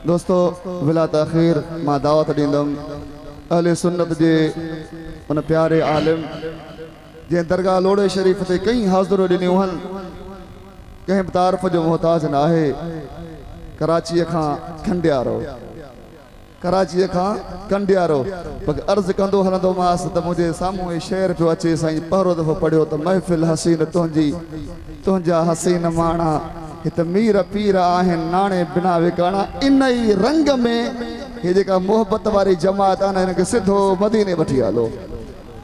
दोस्तों विला तखीर मां दावत ॾींदुमि अहले सुन्नत जे उन प्यारे आलिम जंहिं दरगाह लोड़े शरीफ़ ते कई हाज़िरो ॾिनियूं आहिनि, कंहिं बि तारीफ़ जो मुहताज न आहे। कराचीअ खां खंडियारो, कराचीअ खां कंडियारो अर्ज़ कंदो हलंदो मांसि त मुंहिंजे साम्हूं ही शेर पियो अचे, साईं पहिरों दफ़ो पढ़ियो त महफ़िल हसीन तुंहिंजी तुंहिंजा हसीन माणा हित मीर पीर आहिनि नाणे बिना विकाणा। इन ई रंग में ये जेका मोहब्बत वारी जमात आहे न, हिनखे सिधो मदीने वठी हलो।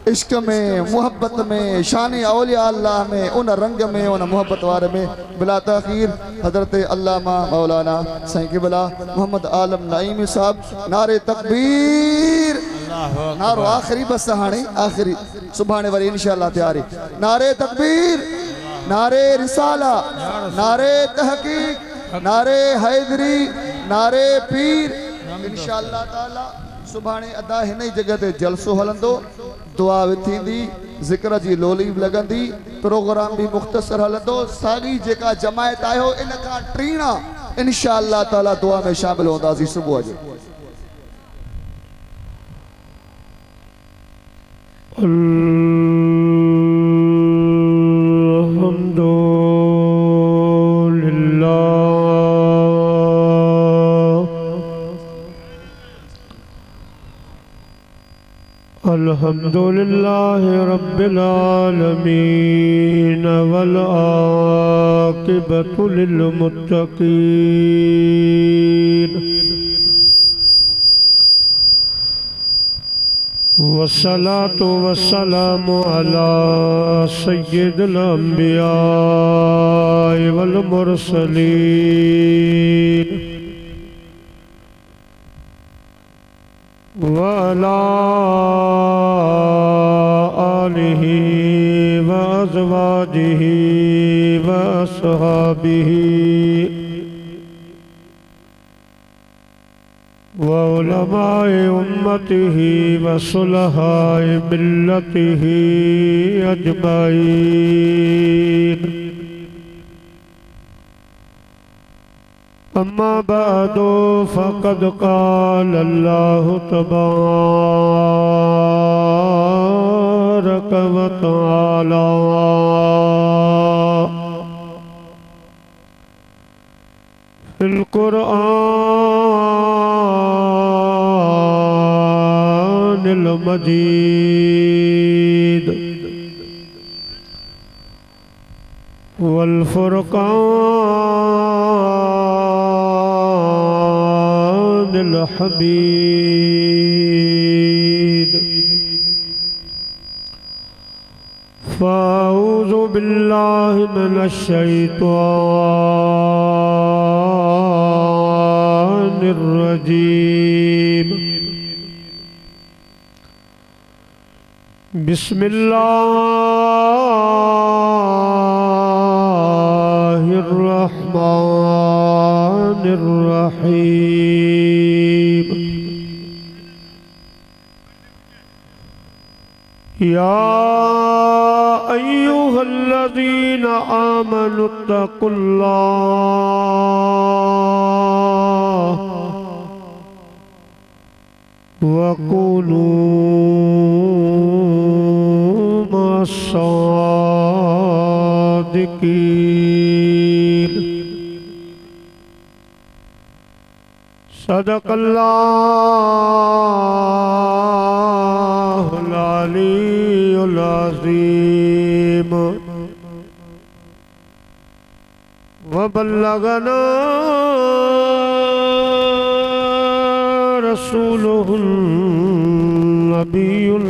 इश्क में, मोहब्बत में, शान औलिया अल्लाह में, उन रंग में, उन मोहब्बत वारे में बिला तखीर हज़रत अल्लामा मौलाना साईं क़िबला मोहम्मद आलम नईमी साहब नारे तकबीर, नारो आखिरी बस हाणे आखिरी, सुभाणे वरी इंशाअल्लाह तैयारी। नारे तकबीर, नारे रिसाला, नारे तहकीक, नारे हैदरी, नारे पीर। इंशाअल्लाह ताला सुभाणे अदा हिन ही जगह ते जलसो हलंदो, दुआ भी थींदी, जिक्र जी लोली भी लगंदी, प्रोग्राम भी मुख्तसर हलंदो। सागी जेका जमायत आयो इन का ट्रीना इंशाअल्लाह ताला दुआ में शामिल होंदासी सुबह जो। अल्हम्दुलिल्लाह रब्बिल आलमीन वल आक़िबतु लिल मुत्तक़ीन वस्सलातु वस्सलामु अला सय्यिदिल अंबिया वल मुरसलीन वअला आलिहि व अज़वाजिहि व अस्हाबिहि व उलमाए उम्मतिहि व सुलहाए मिल्लतिहि अजमाइन। अम्मा बादो फ़क़द क़ाल अल्लाहु तबारक व तआला फिल क़ुरआनिल मजीद वल फ़ुरक़ानिल हमीद। फ़अऊज़ु बिल्लाहि मिनश शैतानिर रजीम। बिस्मिल्लाहिर रहमानिर रहीम। या अय्युहल्लज़ीना आमनुत्तक़ुल्लाह वक़ूलू मस्सादिक़ीन। सदक़ल्लाहुल अलीयुल अज़ीम व बल्लगना रसूलुहुन नबियुल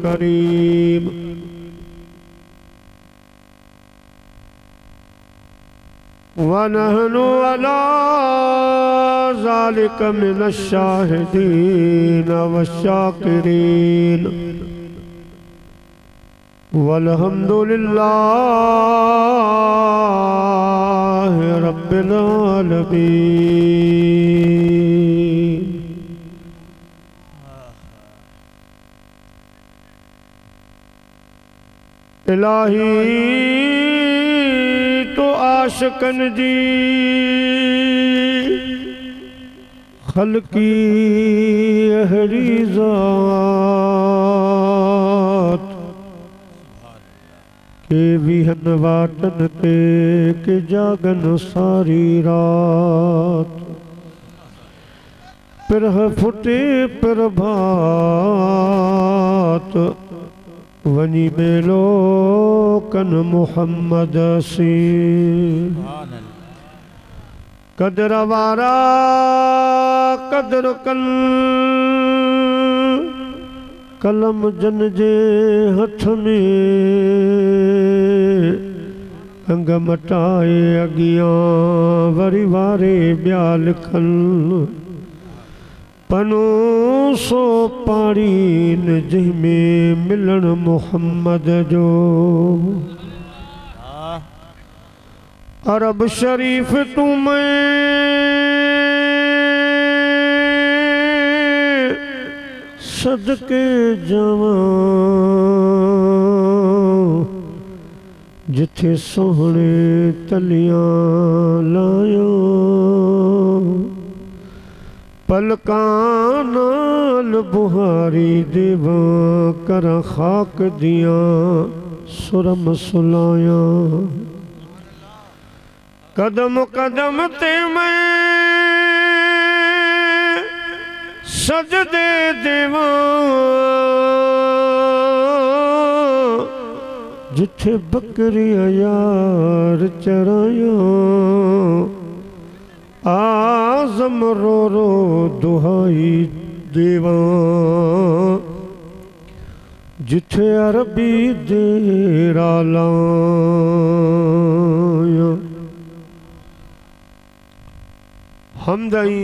करीम। व नहनु अला ज़ालिका मिनश शाहिदीन वश्शाकिरीन वल्हम्दुलिल्लाहि रब्बिल आलमीन। इलाही तो आशिकन जी खलकी अहरी ज़ात के विहन वाटन ते के जागन सारी रात पिरह फुटे प्रभात वनी मेलो कन मुहम्मद सी कदर वारा कदर कल कलम जन जे हथ में अंग मटाए अगियां वरी वारे ॿिया लिखल पनो सो पाड़ीन जंहिंमें मिलण मुहम्मद जो अरब शरीफ तुम्हें सदके जावां जिथे सोहणे तलियां लायो पलकां नाल बुहारी देवां करां खाक दियां सुरम सुलायां कदम कदम ते मैं सजदे देवां जिथे बकरियां यार चरायां आज़म रो रो दुहाई देवां जिथे अरबी देरा लायां हमदई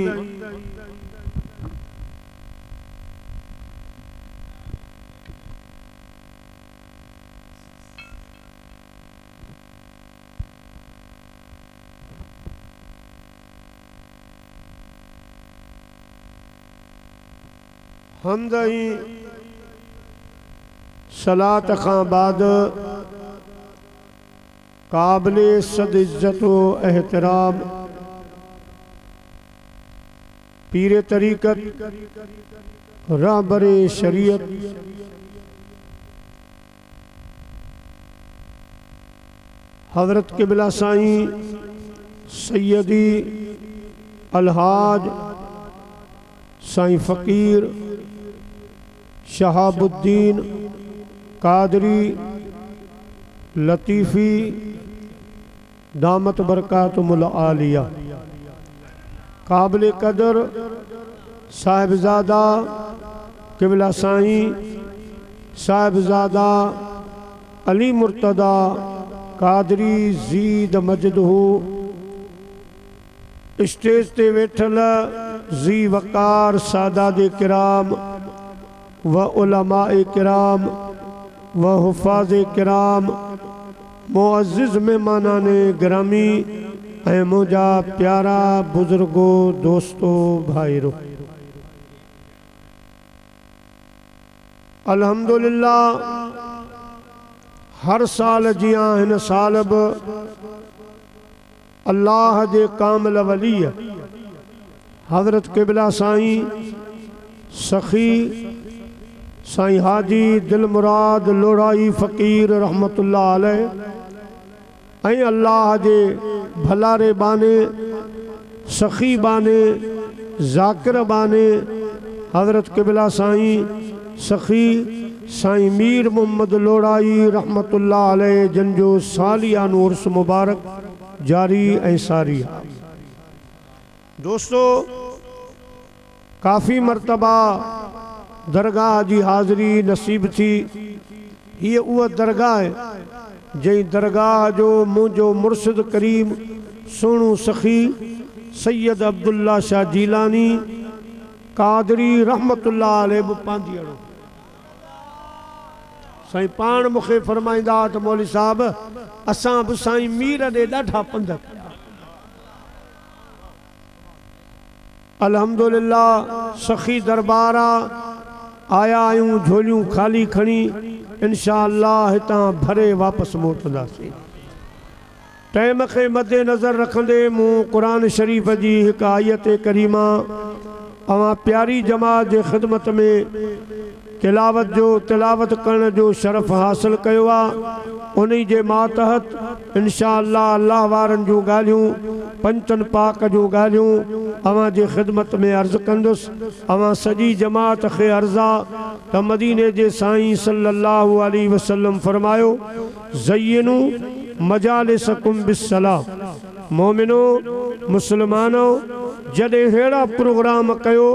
हमदई सलात खां बाद काबिल सद इज्जत व एहतराम पीरे तरीक़त रहबरे शरीयत हज़रत क़िबला साईं सैयदी अलहाज साईं फ़कीर शहाबुद्दीन कादरी लतीफ़ी दामत बरकातुमुल आलिया काबिल कदर साहिबजादा क़िबला साईं साहिबजादा अली मुर्तदा कादरी ज़ीद मजदहू स्टेज ते वेठल ज़ी वकार सादाद किराम व उलमाए किराम व हुफ़ाज़ किराम मुअज़्ज़िज़ मेहमानाने गिरामी ऐं मुंहिंजा प्यारा बुज़ुर्गो दोस्तो भाइरो अल्हम्दुलिल्लाह हर साल जियां हिन साल बि अल्लाह जे कामिल वली हज़रत क़िबला साईं सखी साईं हाजी दिल मुराद लोढ़ाई फ़कीर रहमतुल्लाह अलैह ऐं अल्लाह जे भलारे बाने सखी बाने ज़ाकिर बाने हज़रत क़िबला साईं सखी साईं मीर मोहम्मद लोढ़ाई रहमतुल्लाह अलैह जंजो सालियानो उर्स मुबारक जारी ऐं सारी दोस्तों काफ़ी मरतबा दरगाह जी हाज़री नसीब थी ये उह दरगाह है जै दरगाह जो मुझो मुर्शिद करीम सोनू सखी सैयद अब्दुल्ला शाह जीलानी कादरी रहमतुल्लाह अलैह पांदियड़ो साईं पान मुखे फरमाइंदा त मौली साहब असां बि साईं मीर दे ॾाढा पंध अल्हम्दुलिल्लाह सखी दरबारा आया आयूं झोलियूं खाली खणी इंशाअल्लाह हितां भरे वापस मोटंदासीं टाइम के मद्दे नज़र रखंदे मूं कुरान शरीफ जी हिक आयत करीमा अवां प्यारी जमात जे ख़िदमत में तिलावत करण जो शरफ़ हासिल कयो आहे। उन्हीं जे मातहत इंशा अल्लाह अल्लाह वारनि जूं ॻाल्हियूं पंचन पाक जूं ॻाल्हियूं अवां जे ख़िदमत में अर्ज़ु कंदुसि। अवां सॼी जमात खे अर्ज़ा त मदीने जे साईं सल्लल्लाहु अलैहि वसल्लम फरमायो ज़य्यिनू मजालिसकुम बिस्सलाम। मोमिनो मुसलमानो जॾहिं अहिड़ा प्रोग्राम कयो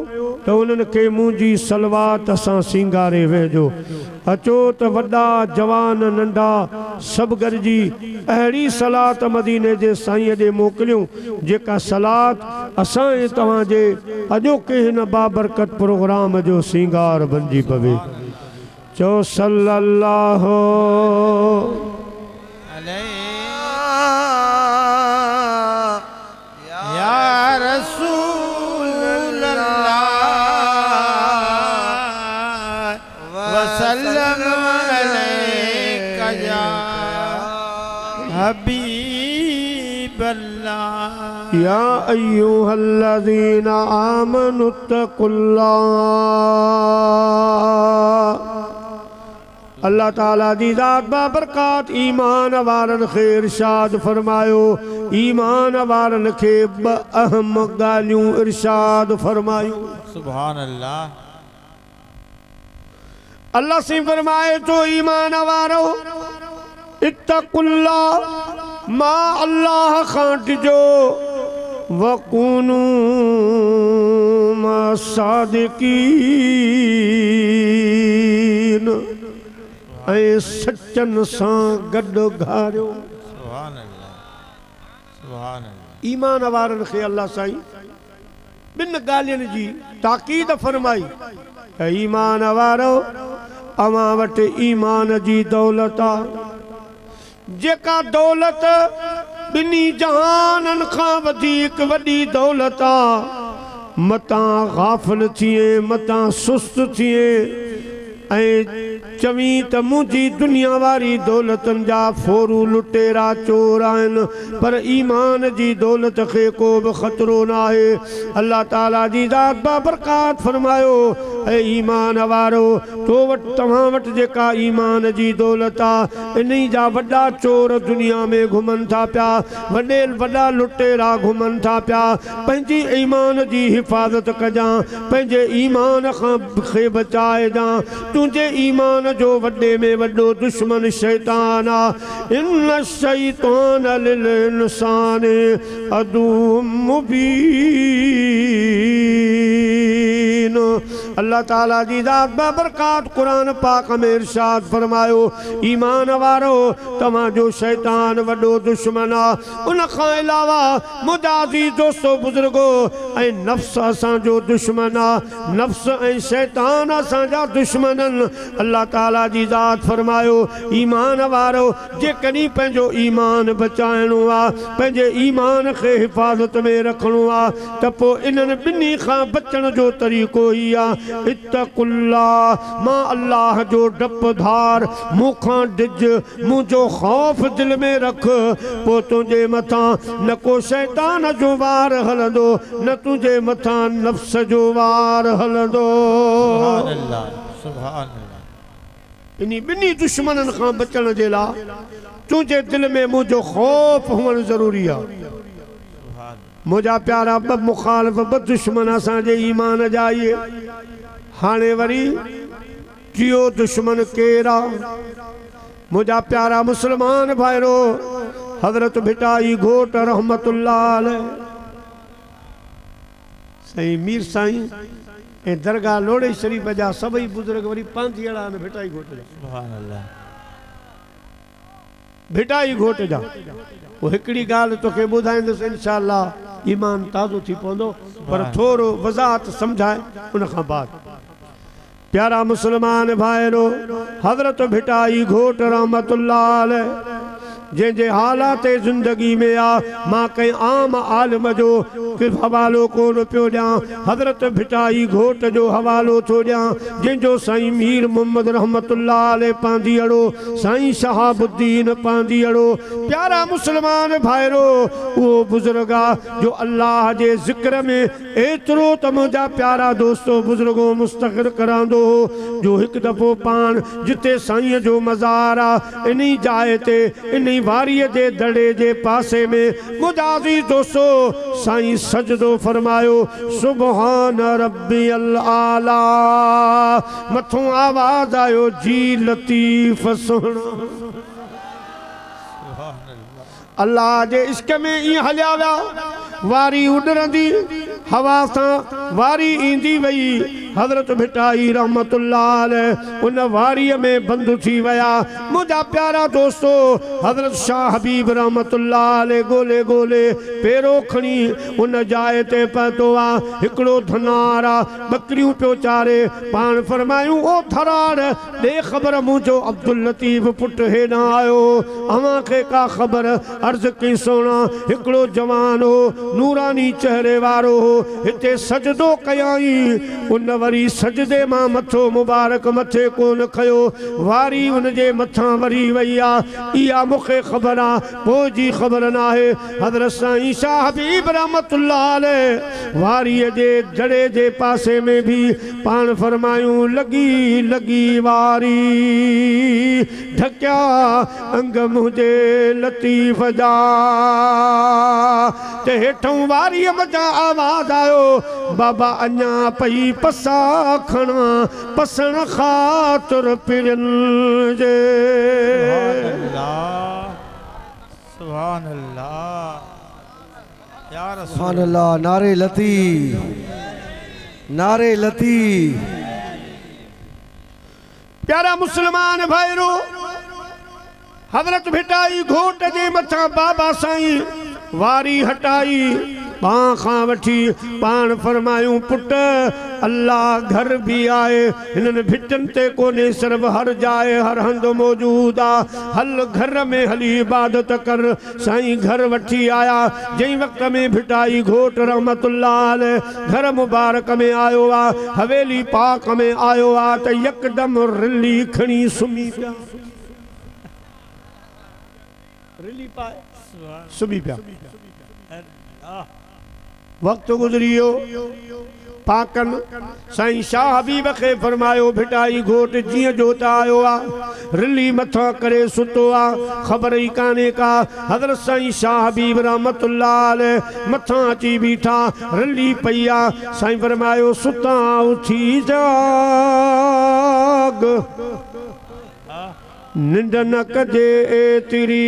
त उन्हनि खे मुंहिंजी सलवात सां सिंगारे वेझो। अचो त वॾा जवान नंढा सभु गॾिजी अहिड़ी सलात मदीने जे साईं ॾे मोकिलियूं जेका सलात असां ऐं तव्हांजे अॼोके हिन बाबरकत प्रोग्राम जो सिंगार बणिजी पवे। चओ सल्लल्लाहु अलैहि या रसूल अल्लाह वसल्लम अलैका या हबीब अल्लाह या अय्युहल्लज़ीना आमनु तक़ुल्लाह। अल्लाह ताला दी ज़ात बाबरकात ईमान वारन खे इरशाद फरमायो। ईमान वारन खे ब अहम ॻाल्हियूं इरशाद फरमायो। सुभान अल्लाह। अल्लाह से फरमाए तो ईमान वारो इत्तकुल्लाह मा अल्लाह खां टिजो वकूनू मा सादिकीन ऐं सचन सां गॾु घारियो। सुभान अल्लाह सुभान अल्लाह। ईमान वारनि खे अल्लाह साईं ॿिनि ॻाल्हियुनि जी ताक़ीद फरमाई। ईमान वारो अवां वटि ईमान जी दौलत आहे जेका दौलत ॿिनी जहाननि खां वधीक वॾी दौलत आहे। मतां गाफ़िल थिए मतां सुस्त थिए ऐं चवी त मुंहिंजी दुनिया वारी दौलतनि जा फोरू लुटेरा चोर आहिनि पर ईमान जी दौलत खे को बि ख़तरो न आहे। अल्लाह ताला जी ज़ात बाबरकात फरमायो ऐं ईमान वारो तो वटि तव्हां वटि जेका ईमान जी दौलत आहे इन जा वॾा चोर दुनिया में घुमनि था पिया वॾा लुटेरा घुमनि था पिया। पंहिंजी ईमान जी हिफ़ाज़त कजां पंहिंजे ईमान खां खे बचाइजां। तुंहिंजे ईमान जो वॾे में वॾो दुश्मन शैतान आहे। इन शैतान लिल इंसान अदू मुबीन। अल्लाह ताला जी ज़ात बाबरकात कुरान पाक में इरशाद फरमायो ईमान वारो तव्हां जो शैतान वॾो दुश्मन आहे। उन खां अलावा मुजाज़ी दोस्तो बुज़ुर्गो ऐं नफ़्स असांजो दुश्मन आहे। नफ़्स ऐं शैतान असांजा दुश्मन आहिनि। अल्लाह ताला जी ज़ात फरमायो ईमान वारो जेकॾहिं पंहिंजो ईमान बचाइणो आहे पंहिंजे ईमान खे हिफ़ाज़त में रखणो आहे त पोइ इन्हनि ॿिन्ही खां बचण जो तरीक़ो ई आहे इत्तकुल्लाह मां अल्लाह जो डप धार मूंखां डिज मुंहिंजो ख़ौफ़ दिलि में रख पोइ तुंहिंजे मथां न को शैतान जो वार हलंदो न तुंहिंजे मथां नफ़्स जो वार हलंदो। सुभान अल्लाह सुभान अल्लाह। इन्हीं ॿिन्ही दुश्मननि खां बचण जे लाइ तुंहिंजे दिलि में मुंहिंजो ख़ौफ़ हुअणु ज़रूरी आहे। मुझा प्यारा ब मुखालिफ ब दुश्मन असांजे ईमान जा इहे हाणे वरी जियो दुश्मन केर आहे। मुझा प्यारा मुसलमान भाइरो हज़रत भिटाई घोट रहमतुल्लाह अलैह साईं मीर साईं ऐं दरगाह लोड़े शरीफ़ जा सभई बुज़ुर्ग वरी पंहिंजी अहिड़ा आहिनि भिटाई घोट जा। सुभान अल्लाह। भिटाई घोट जा वो हिकिड़ी ॻाल्हि तोखे ॿुधाईंदुसि इंशाअल्लाह ईमान ताज़ो थी पवंदो पर थोरो वज़ाहत सम्झाए उन खां बाद। प्यारा मुसलमान भाइरो हज़रत भिटाई घोट रहमतुल्लाह अलैह जंहिंजे हालात ज़िंदगी में आ मां कंहिं आम आलिम जो हवालो कोन पियो ॾियां हज़रत भिटाई घोट जो हवालो थो ॾियां जंहिंजो साईं मीर मोहम्मद रहमतुल्लाह अलैह पांदी अड़ो साईं शहाबुद्दीन पांदी अड़ो प्यारा मुसलमान भाइरो उहो बुज़ुर्ग आ जो अल्लाह जे ज़िक्र में एतिरो त मुंहिंजा प्यारा दोस्तो बुज़ुर्गो मुस्तग़िर करांदो हो जो हिकु दफ़ो पाण जिते साईं जो मज़ार आ इन जाइ ते इन वारीअ जे दड़े जे पासे में मुंहिंजा अज़ीज़ दोस्तो साईं सजदो फरमायो सुभान रब्बियल आला मथों आवाज़ आयो जी लतीफ़ सुहिणो अल्लाह जे इश्क में ईअं हलिया विया वारी उॾरंदी हवा सां वारी ईंदी वई हज़रत भिटाई रहमतुल्लाह अलैह उन वारीअ में बंद थी विया मुंहिंजा प्यारा दोस्तो हज़रत शाह हबीब रहमतुल्लाह अलैह ॻोल्हे ॻोल्हे पेरो खणी उन जाइ ते पहुतो आहे हिकिड़ो धनार आहे ॿकरियूं पियो चारे पाण फरमायूं ओ धराड़ ॾे ख़बर मुंहिंजो अब्दुल लतीफ़ पुटु हेॾां आयो अव्हां खे का ख़बर अर्ज़ कई सोना हिकिड़ो जवान हो नूरानी चेहरे वारो हो हिते सजदो कयाई उन वरी सजदे मां मथो मुबारक मथे कोन खयो वारी उन जे मथां वरी वई आहे इहा मूंखे ख़बर आहे पोइ जी ख़बर न आहे हज़रत साईं शाह हबीब रहमतुल्लाह अलैह वारीअ जे जड़े जे पासे में भी पाण फरमायूं लगी लगी वारी ढकिया अंग मुंहिंजे लतीफ़ जा ते हेठों वारीअ मथां आवाज़ आयो बाबा अञा पई पसा खणा पसण ख़ातिर पिरन जे सुभान अल्लाह या रसूल सुभान अल्लाह नारे लती प्यारा मुसलमान भाइरो हज़रत भिटाई घोट जे मथां बाबा साईं वारी हटाई पां खां वठी पाण फरमायूं पुट अल्लाह घर भी आए हिननि भिटनि ते कोने सिर्फ़ हर जाइ हर हंधि मौजूद आ हल घर में हली इबादत कर साईं घर वठी आया जंहिं वक़्त में भिटाई घोट रहमतुल्लाह अलैह घर मुबारक में आयो आ हवेली पाक में आयो आ त यकदम रिली खणी सुमी पिया रिली पाए सुमी पिया वक्त गुजरियो पाकन साईं शाह हबीब खे फरमायो भिटाई घोट जियां जोता आयो आ रिली मथा करे सुतो आ ख़बर ही काने का हज़रत साईं शाह हबीब रहमतुल्लाह अलैह मथा अची बीठा रिली पई आ साईं फरमायो सुता उठी जाग निंड न कजे एतिरी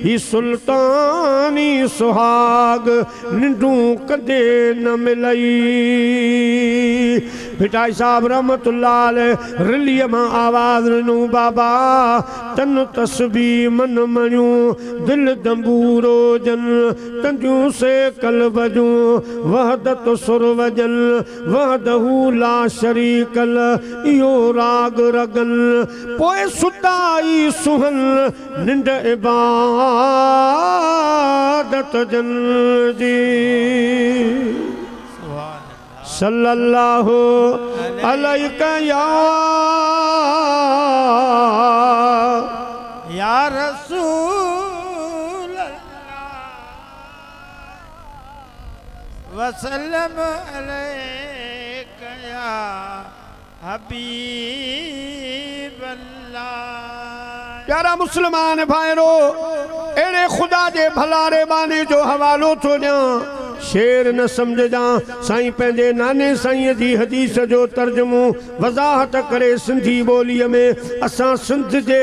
ही सुल्तानी सुहाग निंडू कदे न मिलई भिटाई साहब रहमतुल्लाह अलैह रिलीअ मां आवाज़ ॾिनो बाबा तन तस्बी मन मणियूं दिल दंबूरो जन तंदियूं से कल वजूं वहदत सुर वजन वहदहू ला शरीकल इहो राग रगल पोए सुताई सुहन निंड इबादत जन जी सल्लल्लाहु अलैका या रसूल वसल्लम अलैका या हबीब अल्लाह प्यारा मुसलमान भाइरो एड़े खुदा जे भलारे बाने जो हवालो थो ॾियां शेर न समझजा साईं पंहिंजे नाने साईं जी हदीस जो तर्जुमो वज़ाहत करे सिंधी ॿोलीअ में असां सिंध जे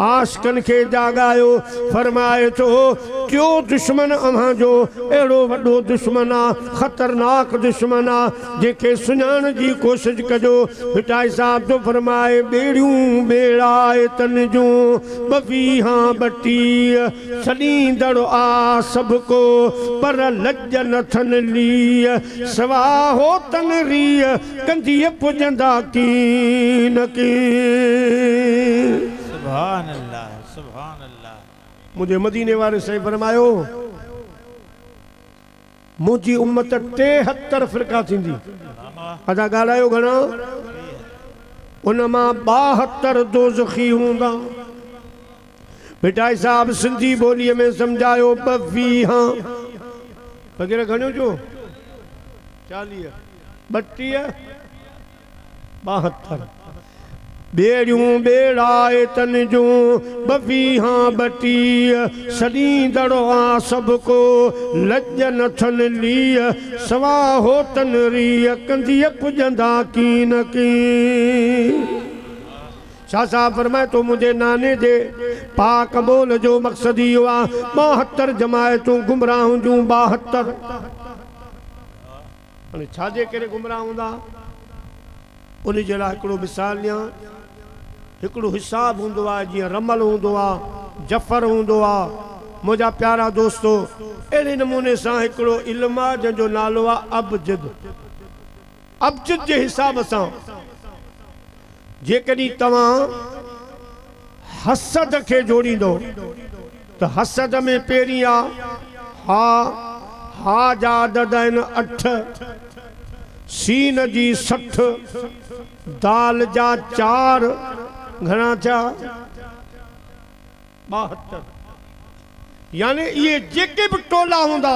आशिकनि खे जाॻायो फरमाए थो टियों दुश्मन अव्हां जो अहिड़ो वॾो दुश्मन आहे ख़तरनाक दुश्मन आहे जंहिंखे सुञाण जी कोशिशि कजो भिटाई साहब जो फरमाए ॿेड़ियूं ॿेड़ाए तन जूं बवीहां बटीह छॾींदड़ आ सभु को पर लज नथन लीह सवा हो तन रीह कंधीअ पुॼंदा की न की सुभान अल्लाह सुभान अल्लाह। मुझे मदीने वाले से फरमायो मुझी उम्मत 73 फिरका थींदी। अदा गालायो घणा उनमा 72 दोज़खी हूंदा। बेटा साहब सिंधी बोलीअ में समझायो 20 वग़ैरह घणो जो 40 32 72 बेड़ियूं बेड़ाए तन जूं 20 सॾींदड़ आ सबको लज नथन लीह सवा होतन रीह कंदीअ पुॼंदा की न की। शाह साहब फरमाए तो मुझे नाने जे पाक बोल जो मक़सद इहो आ 72 जमायतूं गुमराहूं जूं 72। हाणे छाजे करे गुमराह हूंदा उन जे लाइ हिकिड़ो मिसाल ॾियां। हिकिड़ो हिसाब हूंदो आहे जीअं रमल हूंदो आहे जफ़र हूंदो आहे। मुंहिंजा प्यारा दोस्तो अहिड़े नमूने सां हिकिड़ो इल्मु आहे जंहिंजो नालो आहे अबजद। अबजद जे हिसाब सां जेकॾहिं तव्हां हसद खे जोड़ींदो त हसद में पहिरीं आहे हा जा अदद आहिनि 8 सीन जी 60 दाल जा 4 घणा थिया 72। यानी ये जेके भी टोला हूंदा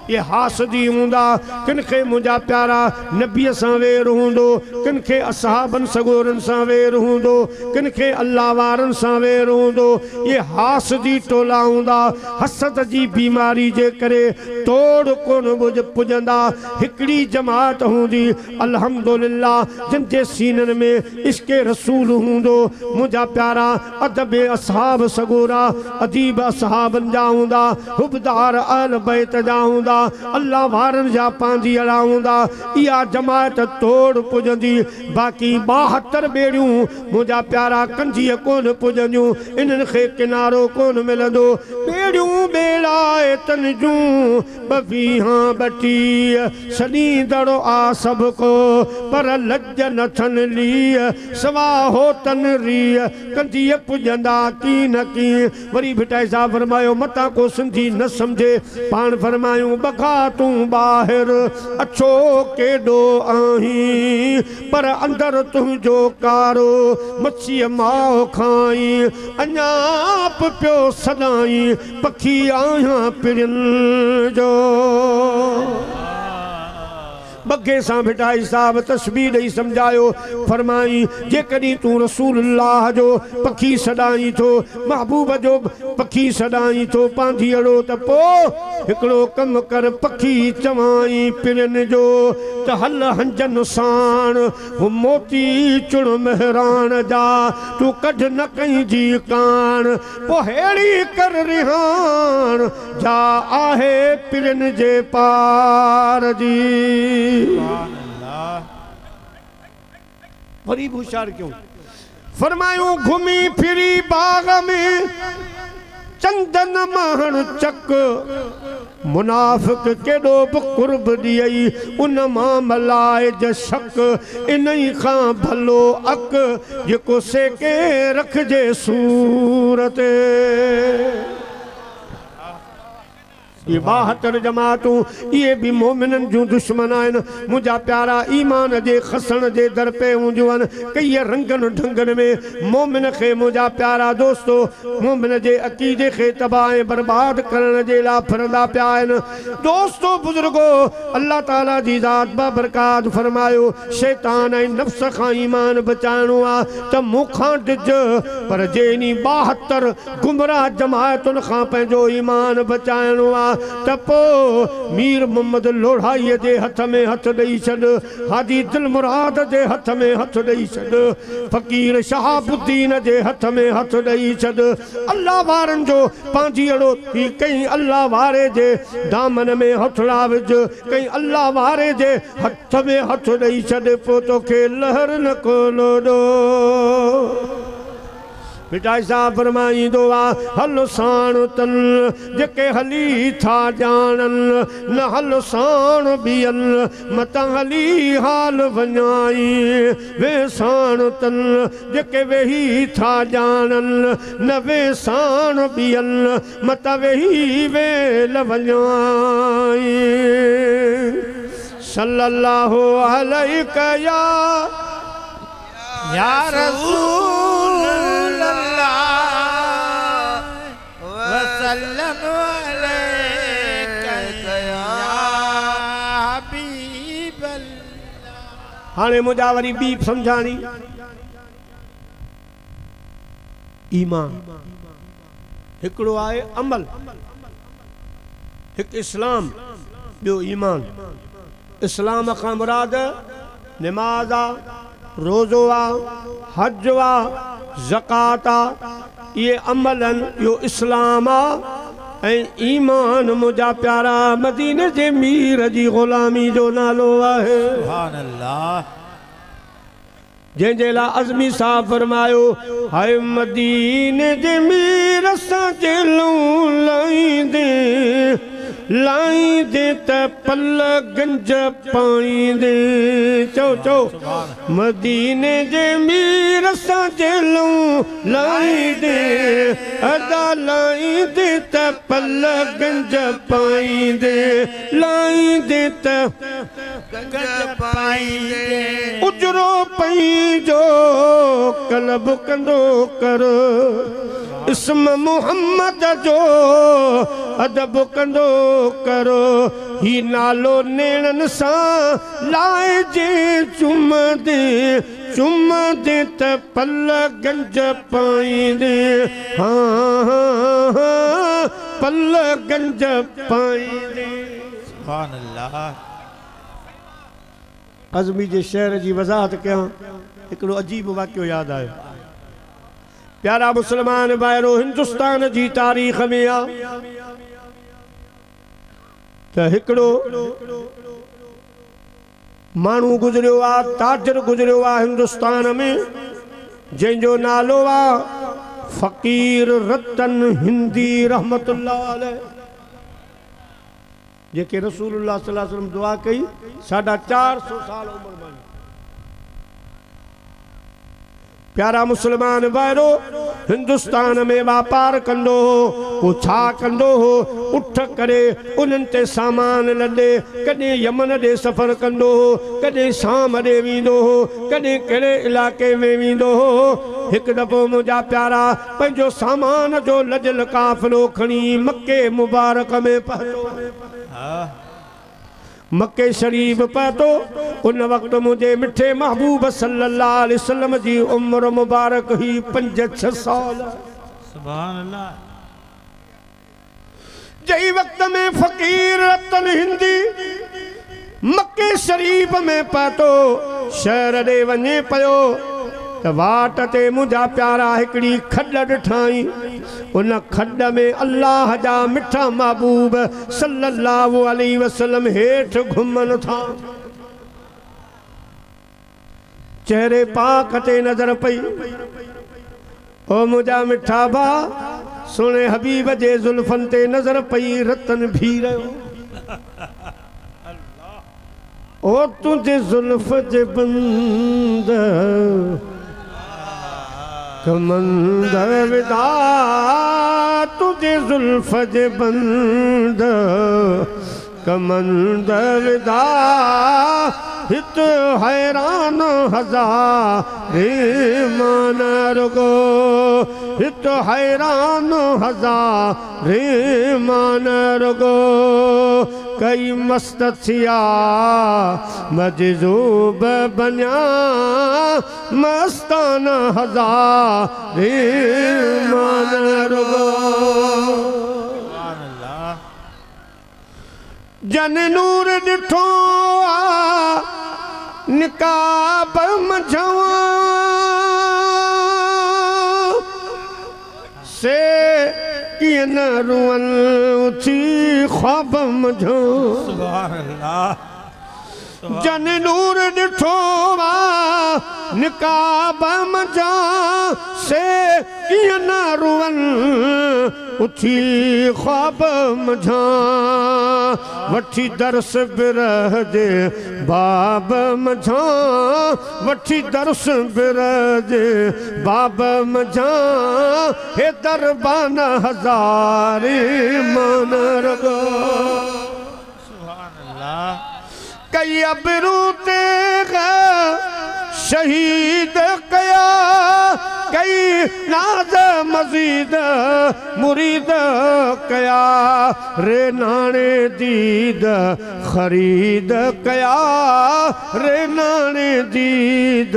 ये हासदी हूंदा किनखे मुंहिंजा प्यारा नबीअ सां वेर हूंदो किनखे असहाबन सगोरन सां वेर हूंदो किनखे अल्लाह वारन सां वेर हूंदो। ये हासदी टोला हूंदा हसद जी बीमारी जे करे तोड़ कोन पुॼंदा। हिकिड़ी जमात हूंदी अल्हम्दुलिल्लाह जिनजे सीनन में इश्क़े रसूल हूंदो। मुंहिंजा प्यारा अदब असहाब सगोरा अदीब असहाबन जा हुबदार आल बैत जा हूंदा अल्लाह वारन जा पांजी अड़ा हूंदा। इहा जमात तोड़ पुॼंदी। बाक़ी 72 बेड़ियूं मुंहिंजा प्यारा कंजीअ कोन पुॼंदियूं इन्हनि खे किनारो कोन मिलंदो। बेड़ियूं बेड़ाए तन जूं 20 सॾींदड़ आ सबको पर लज नथन लीह सवा होतन रीह कंजीअ पुॼंदा की न की। वरी भिटाई साहब फरमायो मता को सिंधी न समझे पान फरमायूं बखा तू बाहिर अच्छो केडो आही पर अंदर तुझो कारो मच्छी माओ खाई अञा पियो सदाई पखी आया पिरन जो। बगे सां भिटाई साहब तस्बीह ॾेई समझायो फरमाई जेकॾहिं तूं रसूलुल्लाह जो पखी सॾाई थो महबूब जो पखी सॾाई थो पांधी अड़ो त पोइ हिकिड़ो कमु कर पखी चवाई पिरनि जो त हल हंजन साण हू मोती चुण मेहरान जा तूं कढ न कंहिंजी कान पोइ हेड़ी कर रिहान जा आहे पिरनि जे पार जी। वरी होशियार क्यों फरमायूं घुमी फिरी बाग में चंदन महण चक मुनाफ़िक केॾो बि कुर्ब ॾियई उन मां मलाए ज शक इन्ही खां भलो अक जेको सेके रखजे सूरत। ये 72 जमातूं ये भी मोमिनन जूं दुश्मन आहिनि। मुंहिंजा प्यारा ईमान जे खसण जे दर पे हूंदियूं आहिनि कई रंगन ढंगन में मोमिन खे मुंहिंजा प्यारा दोस्तो मोमिन जे अक़ीदे खे तबाह ऐं बर्बाद करण जे लाइ फिरंदा पिया आहिनि। दोस्तो बुज़ुर्गो अल्लाह ताला जी ज़ात बाबरकात फरमायो शैतान ऐं नफ़्स खां ईमान बचाइणो आहे त मूंखां ॾिज पर जेनी 72 गुमराह जमायतुनि खां पंहिंजो ईमान बचाइणो आहे त पोइ मीर मोहम्मद लोढ़ाईअ जे हथ में हथ ॾेई छॾ हाजी दिल मुराद जे हथ में हथ ॾेई छॾ फ़कीर शहाबुद्दीन जे हथ में हथ ॾेई छॾ। अल्लाह वारनि जो पंहिंजी अड़ो थी कई अल्लाह वारे जे दामन में हथड़ा विझ कई अल्लाह वारे जे हथ में हथ ॾेई छॾ पोइ तोखे लहर न कोन ॾो। पिटाई सा फरमाई दुआ हल साण तन जेके हली था जानन न हल साण बियन मत हली हाल वञाई वे साण तन जेके वेही था जानन न वे साण बियन मत वेही वेल वञाई सल्लल्लाहु अलैका या रसूल अल्लाह वसल्लम अलैका या हबीब अल्लाह। हाणे मुझा वरी बी समझानी ईमान हिकड़ो आहे अमल हिक इस्लाम बियो ईमान इस्लाम खां मुराद नमाज आ रोज़ो आ हज आ ज़कात आ ये अमलन यो इस्लाम आ ऐं ईमान मुझा प्यारा मदीने जे मीर जी ग़ुलामी जो नालो आहे सुभान अल्लाह। जंहिंजे लाइ अज़मी साहब फरमायो हाय मदीने जे मीर सां जेलूं लाईंदे त पल गंज पाईंदे चो चो मदीने जे मीर सां जेलूं लाईंदे अदा लाईंदे त पल गंज पाईंदे लाईंदे त गंज पाईंदे उजरो पई जो कलब कंदो कर इस्म मोहम्मद जो अदब कंदो करो ही नालो नेणन सां लाए जे चुम दे त पल गंज पाईंदे हाँ हाँ पल गंज पाईंदे सुभान अल्लाह। अज़मी जे शहर जी वज़ाहत कयां हिकिड़ो अजीब वाक़ियो याद आयो प्यारा मुसलमान भाइरो हिंदुस्तान जी तारीख़ में आ त हिकिड़ो माण्हू गुज़रियो आ ताजर गुज़रियो आ हिंदुस्तान में जंहिंजो नालो आ फ़कीर रतन हिंदी रहमतुल्लाह अलैह जेके रसूलुल्लाह सल्लल्लाहु अलैहि वसल्लम दुआ कई 450 साल उम्र में प्यारा मुसलमान भाइरो हिंदुस्तान में व्यापार कंदो हो छा कंदो हो उठ करे उन्हनि ते सामान लदे कॾहिं यमन ॾे सफ़र कंदो हो कॾहिं शाम ॾे वेंदो हो कॾहिं कहिड़े इलाइक़े में वेंदो हो हिकु दफ़ो मुंहिंजा प्यारा पंहिंजो सामान जो लदल काफ़िलो खणी मके मुबारक में पहुतो मक्के शरीफ पहुतो उन वक्त मुझे मिठे महबूब सल्लल्लाहु अलैहि वसल्लम जी उम्र मुबारक ही 5-6 साल सुभान अल्लाह। जई वक्त में फकीर रतन हिंदी मक्के शरीफ में पहुतो शहर ॾे वञे पियो त वाट ते मुंहिंजा प्यारा हिकिड़ी खॾ ॾिठाई उन खॾ में अल्लाह जा मिठा महबूब सल्लल्लाहु अलैहि वसल्लम हेठ घुमन था चेहरे पाक ते नजर पई ओ मुंहिंजा मिठा भा सुने हबीब जे जुल्फन ते नजर पई रतन भी रहियो ओ तुझे जुल्फ जे बंद कमंद विदा तुझे जुल्फ जे बंद कमंद विदा हित हैरान हज़ारे मान रुगो हित हैरान हज़ारे मान रुगो कई मस्त थिया मजजूब बनिया मस्तान हज़ारे मान रुगो जन नूर ॾिठो निकाब मझवा से किए न रुअन उथी ख्वाब मझो सुभान अल्लाह। जन नूर ॾिठो निकाब मझा से किया ना रुवन उठी ख्वाब मझा वठी दरस बिरह जे बाब मझा वठी दरस बिरह जे बाब मझा हे दरबान हजारे मन रगो सुभान अल्लाह कई अबरू ते शहीद कया कई नाज मजीद मुरीद कया रे नाने दीद खरीद कया रे नाने दीद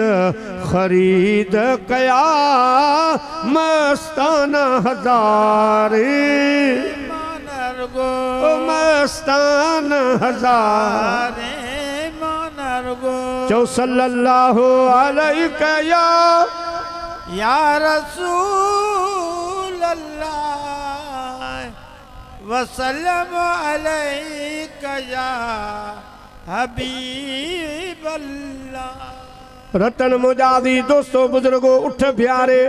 खरीद कया मस्ताना हजारे मस्तान हजारे चौ सल्लल्लाहु अलैहि या रसूल अल्लाह वसल्लम अलैका या हबीब अल्लाह। रतन मुजादी दोस्तों बुजुर्गो उठ प्यारे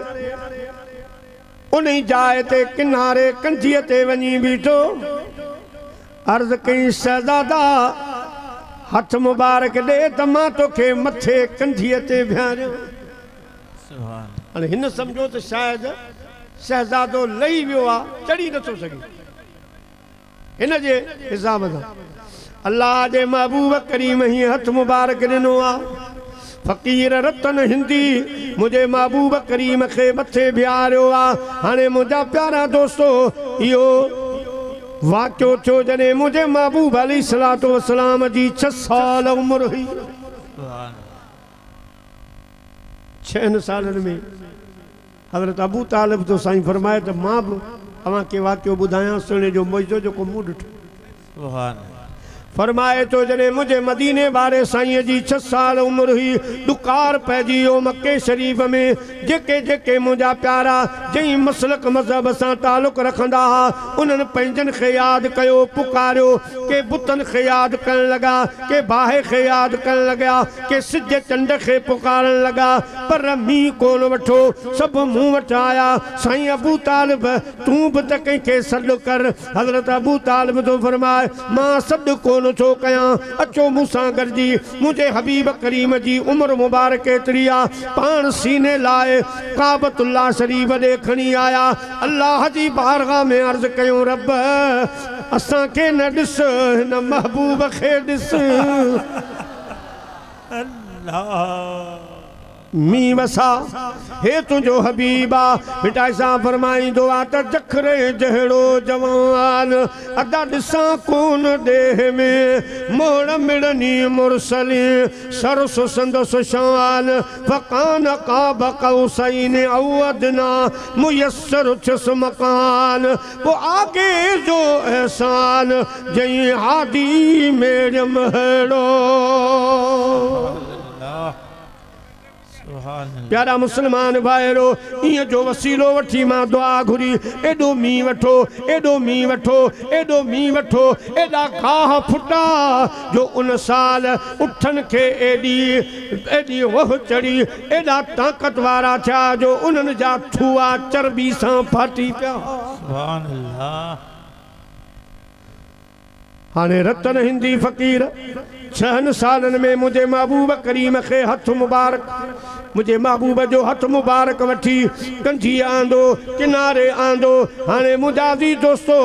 उन्हीं जाए ते किनारे कंजीअ ते वञी बीठो अर्ज कई शहज़ादा हथ मुबारक दे त मां तोखे मथे कंधीअ ते बिहारियो। हाणे हिन सम्झो त शायदि शहज़ादो लही वियो आहे चढ़ी नथो सघे हिन जे हिसाब सां अल्लाह जे महबूब करीम हीअं हथ मुबारक ॾिनो आहे फ़कीर रतन हिंदी मुझे महबूब करीम के मथे बिहारियो आहे। हाणे मुंहिंजा प्यारा दोस्तो इहो वाक़ियो थियो जॾहिं मुझे महबूब अलैहिस्सलातु वस्सलाम जी 6 साल उम्र हुई। 6 सालनि में हज़रत अबू तालिब तो साईं फरमाए त मां बि तव्हांखे वाक़ियो ॿुधायां सुहिणे जो मुइज़ो जेको मूं ॾिठो फरमाए तो जने मुझे मदीने बारे साईं जी 6 साल उम्र हुई दुकार पैजी वियो मक्के शरीफ में जेके जेके मुझा प्यारा जई मसलक मजहब सां ताल्लुक रखंदा हा उन्हनि पंहिंजनि खे यादि कयो पुकारियो के बुतन खे यादि करण लगा के बाहे खे यादि करण लगा के सिज चंड खे पुकारन लगा पर मींहुं कोन वठो सभु मूं वटि आया साईं अबू तालिब तूं बि त कंहिंखे सॾु कर हज़रत अबू तालिब तो फरमाए मां सॾु कोन छो कयां अचो मूंसां गॾिजी मुझे हबीब करीम जी उम्र मुबारक एतिरी आहे पाण सीने लाए काबतुल्लाह शरीफ ॾे खणी आया अल्लाह जी बारगाह में अर्ज़ कयूं रब असांखे न ॾिस हिन महबूब खे ॾिस अल्लाह मी वसा हे तुझो हबीबा बेटा सा फरमाईंदो आ त जखरे जहिड़ो जवान अदा ॾिसां कोन देह में मोड़ मिड़नी मुरसली सरस संदस शान फकान काब कौसैन औ अदना मुयस्सर छस मकान वो आगे जो एहसान जई हादी मेरे महड़ो प्यारा मुसलमान भाइरो इं जो वसीलो वठी मां दुआ घुरी एडो मी वठो एडो मी वठो एडो मी वठो एडा गाह फुटा जो उन साल उठन के एडी एडी वह चढ़ी एडा ताकत वारा था जो उन्हनि जा थुआ चर्बी सां फाटी पिया सुभान अल्लाह। हाणे रतन हिंदी फ़कीर 6 सालनि में मुझे महबूब करीम के हथ मुबारक मुझे महबूब जो हथ मुबारक वठी कंजी आंदो किनारे आंदो हाणे मुजादी दोस्तो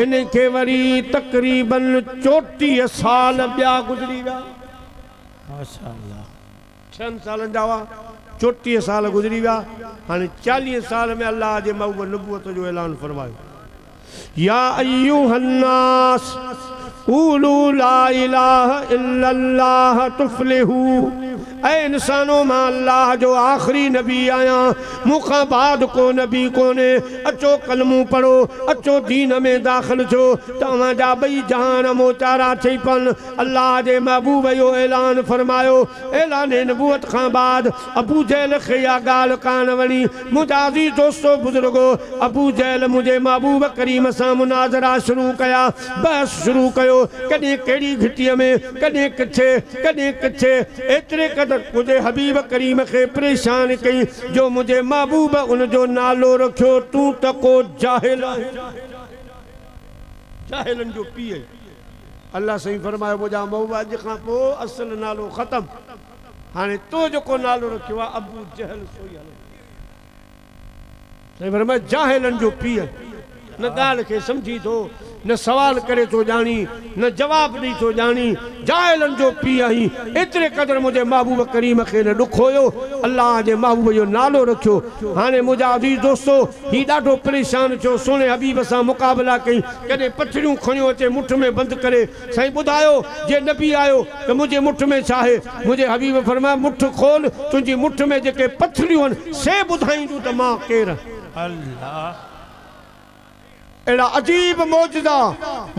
इनके वरी तकरीबन 34 साल ॿिया गुज़री विया माशाअल्लाह 6 सालनि जा हुआ 34 साल गुज़री विया हाणे 40 साल में अल्लाह जे महबूब नबूवत जो ऐलान फरमायो या अय्युहन्नास क़ूलू ला इलाहा इल्लल्लाह तुफ़्लिहू ऐ इंसानो मां अल्लाह जो आखिरी नबी आया मुखां बाद को नबी कोने अचो कलमू पढ़ो अचो दीन में दाखिल छो तव्हां जा ॿई जहान मोचारा थई पन अल्लाह जे महबूब जो ऐलान फरमायो ऐलान नबूवत खां बाद अबू जहल खे या ॻाल्हि कान वणी मुजादी दोस्तो बुजुर्गो अबू जहल मुझे महबूब करीम सां मुनाज़रा शुरू कया बहस शुरू कयो कयो कॾहिं कहिड़ी घिटीअ में कॾहिं किथे एतिरे क़दर मुंहिंजे हबीब करीम खे परेशान कई जो मुंहिंजे महबूब उनजो नालो रखियो तूं त को जाहिल आहे जाहिलनि जो पीउ अल्लाह साईं फरमायो मुंहिंजा महबूबा अॼु खां पोइ असल नालो ख़तम हाणे तो जेको नालो रखियो आहे अबू जहल सोई हले साईं फरमायो जाहिलनि जो पीउ न ॻाल्हि खे सम्झी थो न सवाल करे थो ॼाणी न जवाब ॾेई थो ॼाणी जाहिलनि जो पीउ आहीं एतिरे क़दुरु मुंहिंजे महबूब करीम खे न ॾुख हुयो अल्लाह जे महबूब जो नालो रखियो हाणे मुंहिंजा अज़ीज़ दोस्तो ही ॾाढो परेशान थियो सोने हबीब सां मुक़ाबिला कई कॾहिं पथरियूं खणियो अचे मुठ में बंदि करे साईं ॿुधायो जे नबी आयो त मुंहिंजे मुठ में छा आहे मुंहिंजे हबीब फरमाया मुठ खोल तुंहिंजी मुठ में जेके पथरियूं आहिनि से ॿुधाईंदूं त मां केरु अल्लाह एड़ा अजीब मौजदा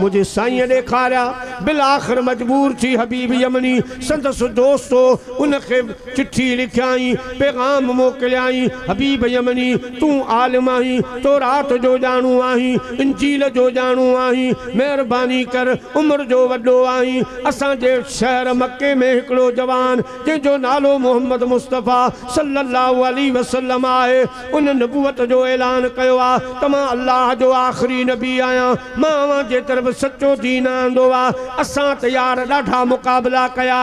मुझे साईं ॾेखारिया बिल आख़िर मजबूर थी हबीब यमनी संदस दोस्तो उनखे चिट्ठी लिखियाई पैगाम मोकिलियाई हबीब यमनी तूं आलिम आहीं तौरात जो ॼाणू आहीं इंजील जो ॼाणू आहीं महिरबानी कर उम्र जो वॾो आहीं असांजे शहर मके में हिकिड़ो जवान जंहिंजो नालो मोहम्मद मुस्तफ़ा सल्लल्लाहु अलैहि वसल्लम आहे उन नबूवत जो ऐलान कयो आहे त मां अल्लाह जो आख़िरी नबी आया मां जे तरफ सच्चो दीन आंदो आ असां तैयार ॾाढा मुक़ाबिला कया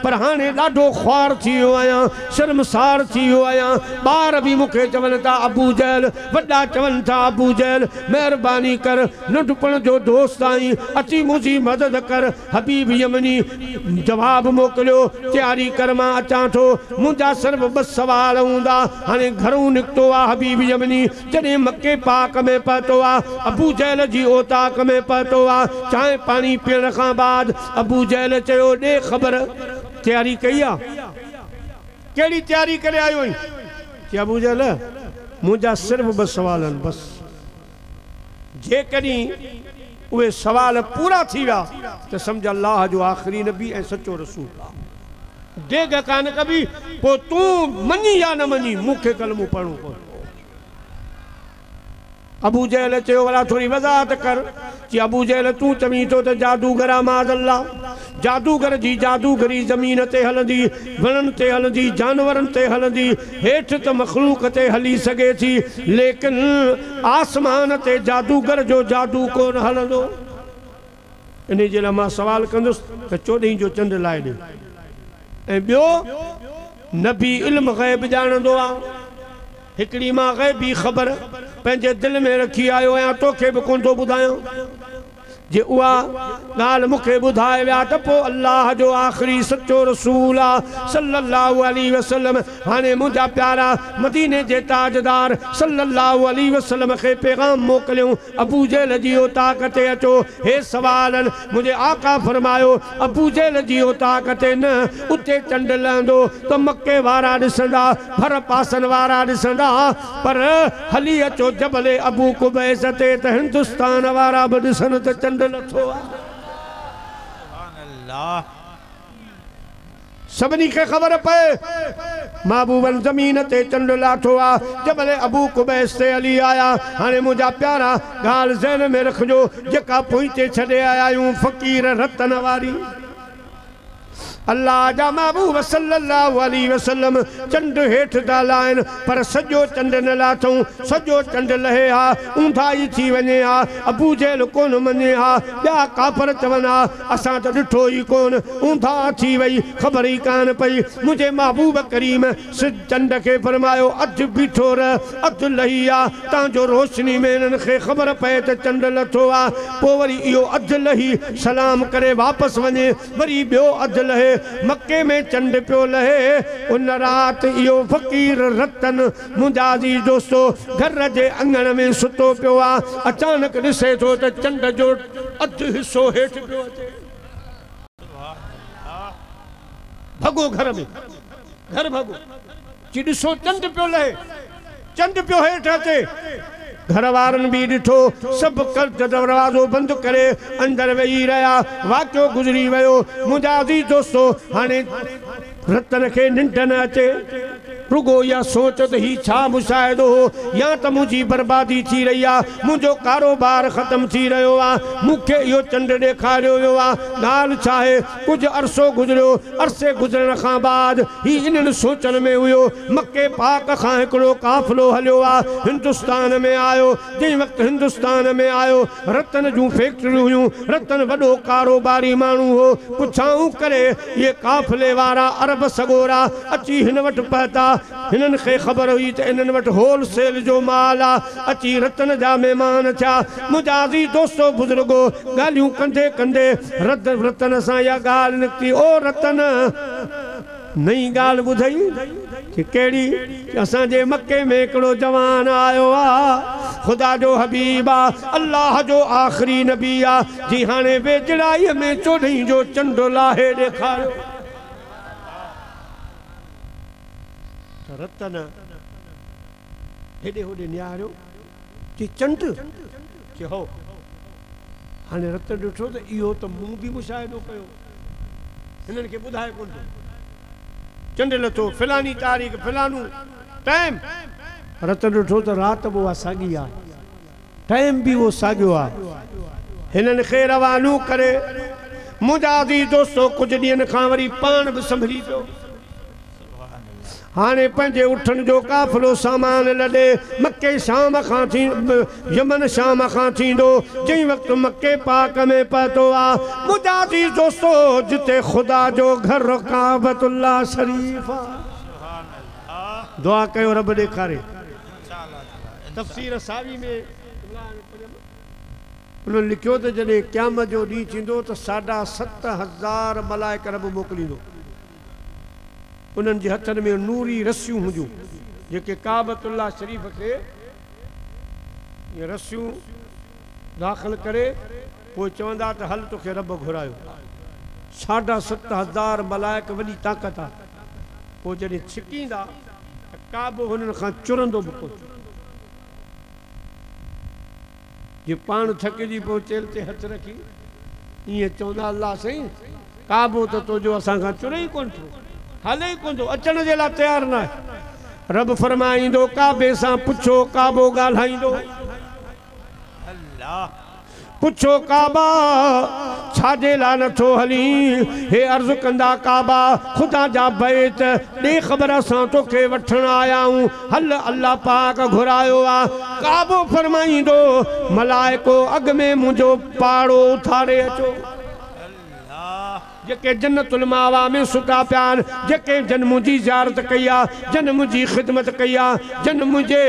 पर हाणे ॾाढो ख्वार थी वियो आहियां शर्मसार थी वियो आहियां ॿार बि मूंखे चवनि था अबू जहल वॾा चवनि था अबू जहल महिरबानी कर नंढपण जो दोस्त आहीं अची मुंहिंजी मदद कर हबीब यमनी जवाब मोकिलियो तयारी कर मां अचां थो मुंहिंजा सिर्फ़ 2 सवाल हूंदा हाणे घरों निकितो आहे हबीब यमनी जॾहिं मके पाक में पहुतो आहे अबू जहल जी ओताक में पहुतो आहे चांहि पाणी पीअण खां बाद अबू जहल चयो ॾे ख़बर तयारी कई आहे कहिड़ी तयारी करे आयो आहीं चई अबू जहल मुंहिंजा सिर्फ़ 2 सवाल आहिनि बसि जेकॾहिं उहे सवाल पूरा थी विया त सम्झ अल्लाह जो आख़िरी नबी ऐं सचो रसूल आहे डेग कान कबी पोइ तूं मञी या न मञी मूंखे कलमो पढ़णो पवंदो अबू जहल चयो वाला थोड़ी वज़ाहत कर कि अबू जहल तू चवी तो त जादूगर माज़ अल्लाह जादूगर जी जादूगरी ज़मीन ते हलंदी वणन ते हलंदी जानवरन ते हलंदी हेठ त मखलूक ते हली सके थी लेकिन आसमान ते जादूगर जो जादू कोन हलंदो इन जे लाइ मां सवाल कंदुसि त 14 जो चंड लाइ ॾे ऐं ॿियो नबी इल्म ग़ैब ॼाणंदो आहे हिकिड़ी मां ग़ैबी ख़बर पंहिंजे दिल में रखी आयो आहियां तोखे बि कोन थो ॿुधायां जे उहा ॻाल्हि मूंखे ॿुधाए विया त पोइ अल्लाह जो आख़िरी सचो रसूल आहे सल्लल्लाहु अलैहि वसल्लम हाणे मुंहिंजा प्यारा मदीने जे ताजदार सल्लल्लाहु अलैहि वसल्लम खे पैगाम मोकिलियूं अबू जहल जी ओताक ते अचो हे सवालनि मुंहिंजे आका फरमायो अबू जहल जी ओताक ते न उते चंड लहंदो त मके वारा ॾिसंदा भर पासनि वारा ॾिसंदा पर हली अचो जबल अबू कुबैस ते त हिंदुस्तान वारा बि ॾिसनि त चंड सबनी के खबर पए महबूबन जमीन ते चंड लाठो आ जबल अबू कुबैस ते अली आया हाने मुझा प्यारा गाल ज़हन में रखजो जेका पोइते छड़े आया यूं फकीर रतन वारी अल्लाह जा महबूब सल्लल्लाहु अलैहि वसल्लम चंड हेठ ता लाइन पर सजो चंड न लाथऊं सजो चंड लहे हा ऊंधाई थी वने हा अबू जहल कोन मने हा या काफर चवना असा तो डिठो ही कोन ऊंधा थी वई खबर ही कान पई मुझे महबूब करीम सिद चंड के फरमायो अध बीठो रह अध लहिया ता जो रोशनी में इन्हनि खे खबर पए त चंड लथो आ पो वरी इहो अध लही सलाम करे वापस वने वरी बियो अध लहे मक्के में चंड पियो लहे उन रात इहो फकीर रतन मुंहिंजा अज़ीज़ दोस्तो घर जे अंगण में सुतो पियो आ अचानक ॾिसे थो त चंड जो अधु हिस्सो हेठि पियो अचे भगो घर में घर भगो जी ॾिसो चंड पियो लहे चंड पियो हेठि अचे घर वारन भी डिठो सब कर दरवाजो बंद करे अंदर वही रहा वाक्यो गुजरी वयो मुझा अज़ीज़ दोस्तो हाने रतन के निंड न अचे रुगो या सोच तो ही छा मुशाहिदो हो या तो मुझी बर्बादी थी रही आ मुझो कारोबार खत्म थी रहो आ मुखे यो चंड देखारियो यो आ गाल चाहे कुछ अरसो गुजरियो अरसे गुजरण खां बाद ही इन सोचन में हुयो मक्के पाक खां एकड़ो काफिलो हलियो आ हिंदुस्तान में आयो जै वक्त हिंदुस्तान में आयो रतन जूं फैक्ट्रियूं हुयूं रतन वडो कारोबारी मानू हो पुछाऊं करे ये काफिले वारा अरब सगोरा अची हिन वट पहुता हिनन खे खबर हुई त इनन वट होलसेल जो माल आ अची रतन जा मेहमान थिया मुजाजी दोस्तों बुजुर्गो गालियूं कंदे कंदे रतन सां या गाल निकती ओ रतन नई गाल बुधई कि केड़ी असां जे मक्के में एकड़ो जवान आयो आ खुदा जो हबीब आ अल्लाह जो आखिरी नबी आ जी हाने वेजड़ाई में 14 जो चंडो लाहे देखारियो रतन हेडे होडे निहारियो कि चंड कि हो हाणे रतन ॾिठो त इहो त मूं बि मुशाहिदो कयो हिननि खे ॿुधाए कोन थो चंड लथो फिलानी तारीख़ फिलानू टाइम रतन ॾिठो त राति बि उहा साॻी आहे टाइम बि उहो साॻियो आहे हिननि खे रवानो करे मुंहिंजा दोस्तो कुझु ॾींहंनि खां वरी पाण बि संभली पियो हाने पंहिंजे उठण जो काफ़िलो सामान लॾे मक्के शाम खां थी यमन शाम खां थींदो जंहिं वक़्तु मक्के पाक में पहुतो आहे मुंहिंजा दोस्तो जिते ख़ुदा जो घर काबतुल्लाह शरीफ़ दुआ कयो रब ॾेखारे तफ़सीर सावी में उन्होंने लिखियो त जॾहिं क़यामत जो ॾींहुं थींदो त 7,500 मलाइक रब मोकिलींदो उन्हनि जे हथनि में नूरी रस्सियूं हुजूं जेके काबतुल्लाह शरीफ़ खे ये रस्सियूं दाख़िल करे पोइ चवंदा त हल तोखे रब घुरायो 7,500 मलाइक वॾी ताक़त आहे पोइ जॾहिं छिकींदा त का बि हुननि खां चुरंदो बि कोन जे पाण थकिजी पोइ चेल ते हथ रखी ईअं चवंदा अल्लाह साईं काबो त तुंहिंजो असां खां चुरे ई कोन थियो हले ई कोन थो अचण जे लाइ तयारु न आहे रब फरमाईंदो काबे सां पुछो काबो ॻाल्हाईंदो पुछो काबा छाजे लाइ नथो हली हे अर्ज़ कंदा काबा ख़ुदा जा बैत ॾे ख़बर असां तोखे वठण आया आहियूं हल अल्लाह पाक घुरायो आहे काबो फरमाईंदो मलाइको अॻ में मुंहिंजो पाड़ो उथारे अचो जेके जन्नतुल मावा में सुता पिया आहिनि जेके जन मुंहिंजी ज़ियारत कई आहे जन मुंहिंजी ख़िदमत कई आहे जन मुंहिंजे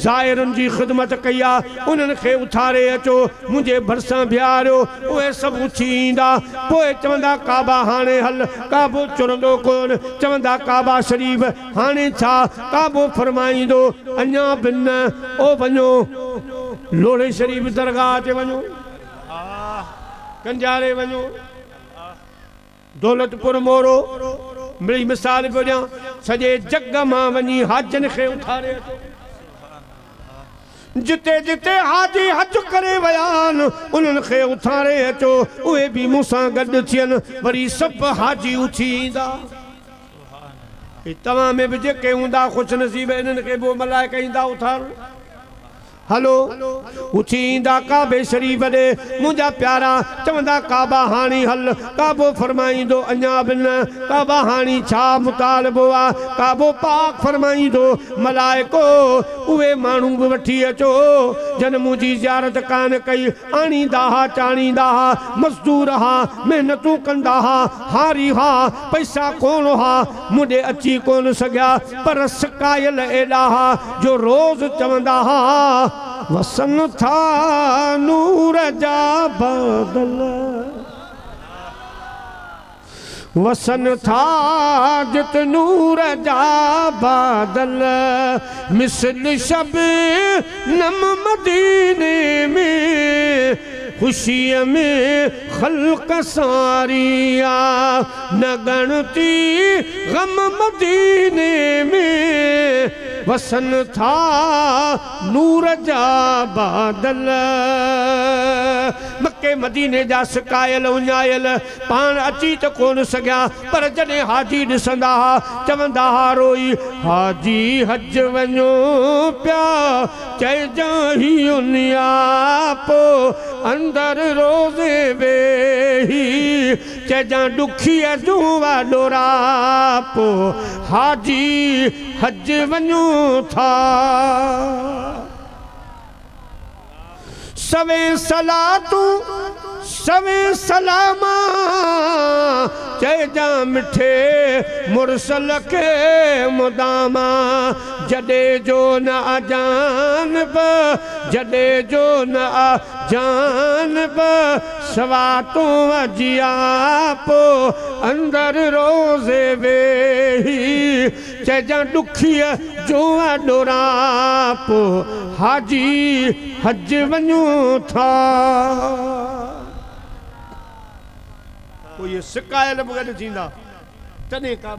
ज़ाइरनि जी ख़िदमत कई आहे उन्हनि खे उथारे अचो मुंहिंजे भरिसां बीहारियो उहे सभु उथी ईंदा पोइ चवंदा काबा हाणे हल काबो चुरंदो कोन चवंदा काबा शरीफ़ हाणे छा काबो फरमाईंदो अञा बि न ओ वञो लोढ़े शरीफ़ दरगाह ते वञो कंजारे वञो दौलतपुर मोरो मिड़ी मिसाल पियो ॾियां सॼे जग मां वञी हाजन खे उथारे अचो जिते जिते हाजी हज करे विया आहिनि उन्हनि खे उथारे अचो उहे बि मूंसां गॾु थियनि वरी सभु हाजी उथी ईंदा तव्हां में बि जेके हूंदा ख़ुशि नसीब इन्हनि खे पोइ मलाइका ईंदा उथार हलो उथी ईंदा काबे शरीफ़ ॾे मुंहिंजा प्यारा चवंदा काबा हाणी हल काबो फरमाईंदो अञा बि न काबा हाणी छा मुतालबो आहे काबो पाक फरमाईंदो मलाइको उहे माण्हू बि वठी अचो जन मुंहिंजी ज़ियारत कान कई आणींदा हा चाणींदा हा मज़दूर हा महिनतूं कंदा हा हारी हा पैसा कोन हा मुंडे अची कोन सघिया पर सिकायल एॾा हा जो रोज़ चवंदा हा वसन था नूर जा बादल वसन था जित नूर जा बादल मिसल शब नम मदीने में खुशी में खल्क सारिया न गणती गम मदीने में वसन था नूर जा बादल मक्के मदीने जा सिकायल उञायल पाण अची त कोन सघिया पर जॾहिं हाजी ॾिसंदा हा चवंदा हा रोई हाजी हज वञो पिया चइजां ही उनिया पो अंदर रोज़े वेही चइजां ॾुखीअ जुआ डोरा पो हाजी हज वञो था सवे सलातू सवे सलामा चइजां मिठे मुरसल के मुदामा जडे जो न अजानब जडे जो न अजानब सवातू अजिया पो अंदर रोज़े वेही चइजां ॾुखीअ जुआ डोरा पो हाजी हज वञो था ये सिकायल बगल थींदा तने का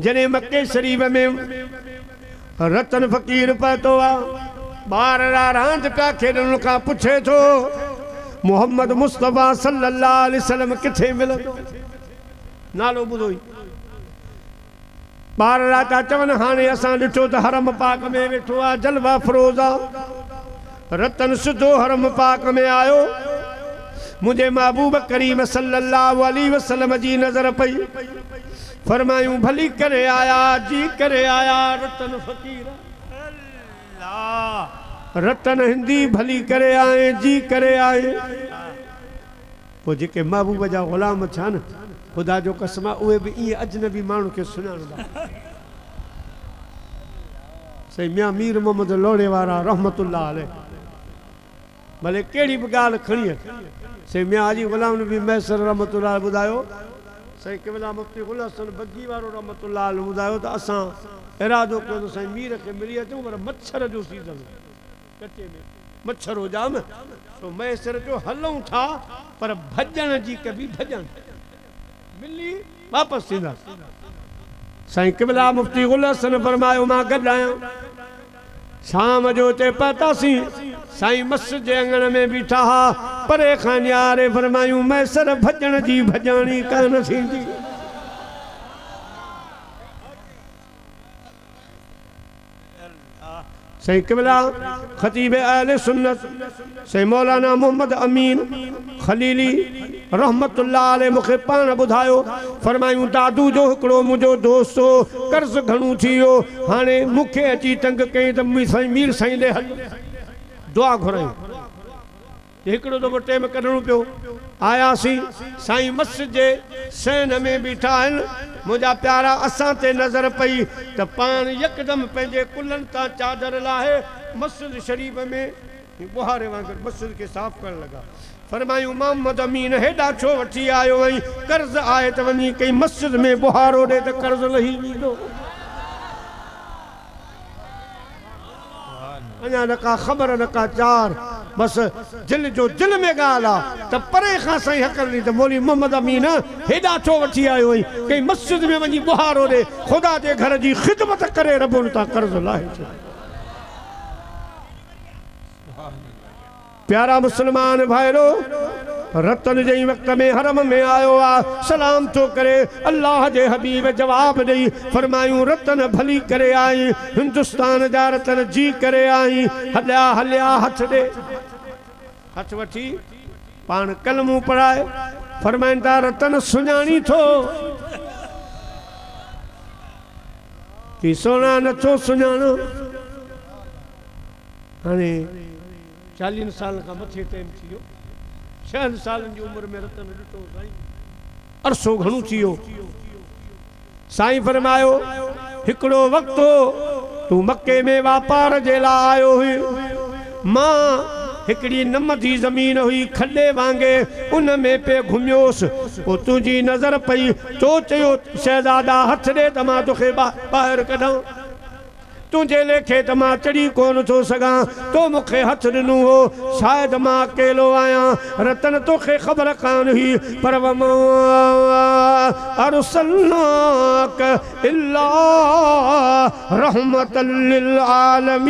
जने मक्के शरीफ में रतन फकीर पतो आ बार रांद का खेडन का पूछे तो मोहम्मद मुस्तफा सल्लल्लाहु अलैहि वसल्लम किथे मिलंदो नालो बुधोई बार राता चवन हाने असां ॾिठो त हरम पाक में वेठो आ जलवा फरोज़ा रतन सिधो हरम पाक में आयो मुझे महबूब करीम सल्लल्लाहु अलैहि वसल्लम जी नजर पई फरमायूं भली करे आया जी करे आया रतन फकीर अल्लाह रतन हिंदी भली करे आए जी करे आए वो जेके महबूब जा गुलाम छा न खुदा जो कसम उहे भी ई अजनबी मानू के सुनाणदा सही मियां मीर मोहम्मद लोड़े वारा रहमतुल्लाह अलैह भले केड़ी भी गाल खणी से मियां हाजी गुलाम नबी मैसर रहमतुल्लाह ॿुधायो सही केवला मुफ्ती गुल हसन बग्गी वारो रहमतुल्लाह ॿुधायो त असां इरादो कयो त साईं मीर खे मिली अचूं पर मच्छर जो सीज़न कटे में मच्छर हो जाम तो मैसर जो हलूं था पर भजन जी कभी भजन मिली वापस थींदा साईं केवला मुफ्ती गुल हसन फरमायो मां गॾु आहियां शाम जो चे पातासी साईं मस्जिद जे अंगण में बीठा हा परे खां न्यारे फरमायूं मैसर भजन जी भजाणी कान थींदी सही क़िबला खतीब अहले सुन्नत सही मौलाना मोहम्मद अमीन खलीली रहमतुल्लाह अलैह मुखे पान ॿुधायो फरमायूं दादू जो हिकिड़ो मुंहिंजो दोस्त हो कर्ज़ घणो थी वियो हाणे मूंखे अची तंग कई त साईं मीर साईं ॾे हल दुआ घुरायूं हिकिड़ो दफ़ो टाइम कढणो पियो आयासीं साईं मस्जिद जे सहन में बीठा आहिनि मुंहिंजा प्यारा असां ते नज़र पई त पाण यकदम पंहिंजे कुल्हनि तां चादर लाहे मस्जिद शरीफ़ में बुहारे वांगुरु मस्जिद खे साफ़ करण लॻा फरमायूं मोहम्मद अमीन हेॾा छो वठी आयो ऐं कर्ज़ आहे त वञी कई मस्जिद में बुहारो ॾे त कर्ज़ लही वेंदो अञा न का ख़बर न का चार बस दिल जो दिल में ॻाल्हि आहे त परे खां साईं हकल नी त मौली मोहम्मद अमीन हेॾा छो वठी आयो ऐं कई मस्जिद में वञी बुहारो ॾे ख़ुदा जे घर जी ख़िदमत करे रबुन तां कर्ज़ लाहे छॾ प्यारा मुसलमान भाइरो रतन जई वक्त में हरम में आयो आ सलाम तो करे अल्लाह जे हबीब जवाब दई फरमायूं रतन भली करे आई हिंदुस्तान जा रतन जी करे आई हलिया हलिया हथ दे हथ वठी पान कलमू पढ़ाए फरमाइन था रतन सुञाणी थो कि सोना नथो सुञाणो हाणे 40 साल का मथे टाइम थी वियो 6 सालन जी उम्र में रतन ॾिठो साईं अरसो घणो थी वियो साईं फरमायो हिकिड़ो वक़्तु हो तू मक्के में वापार जे लाइ आयो हुई मां हिकिड़ी नमदी ज़मीन हुई खॾे वांगे उन में पे घुमियोसि पोइ तुंहिंजी नज़र पई तो चयो शहज़ादा हथ ॾे त मां तोखे ॿाहिरि कढां तुझे लेखे त मां चढ़ी कोन थो सघां तो मूंखे हथ ॾिनो हो शायदि मां अकेलो आहियां रतन तोखे ख़बर कान हुई पर अरसलनाक इल्ला रहमतल लिल आलमीन।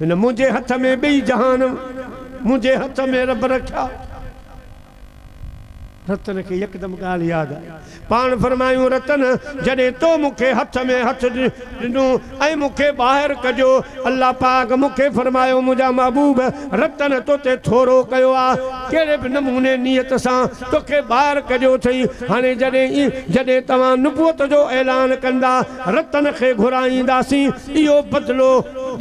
इन मुझे हथ में बई जहान मुझे हथ में रब रखा। रतन के यकदम गाल याद आई। पान फरमायूं रतन जडे तो मुखे हथ में हथ दिनो ऐ मुखे बाहर कजो। अल्लाह पाक मुखे फरमायो मुझा महबूब रतन तोते थोरो कयो आ केड़े भी नमूने नियत सा तोखे बाहर कजो थई। हाने जडे तवा नबूवत जो ऐलान कंदा रतन खे घुराईंदासी इयो बदलो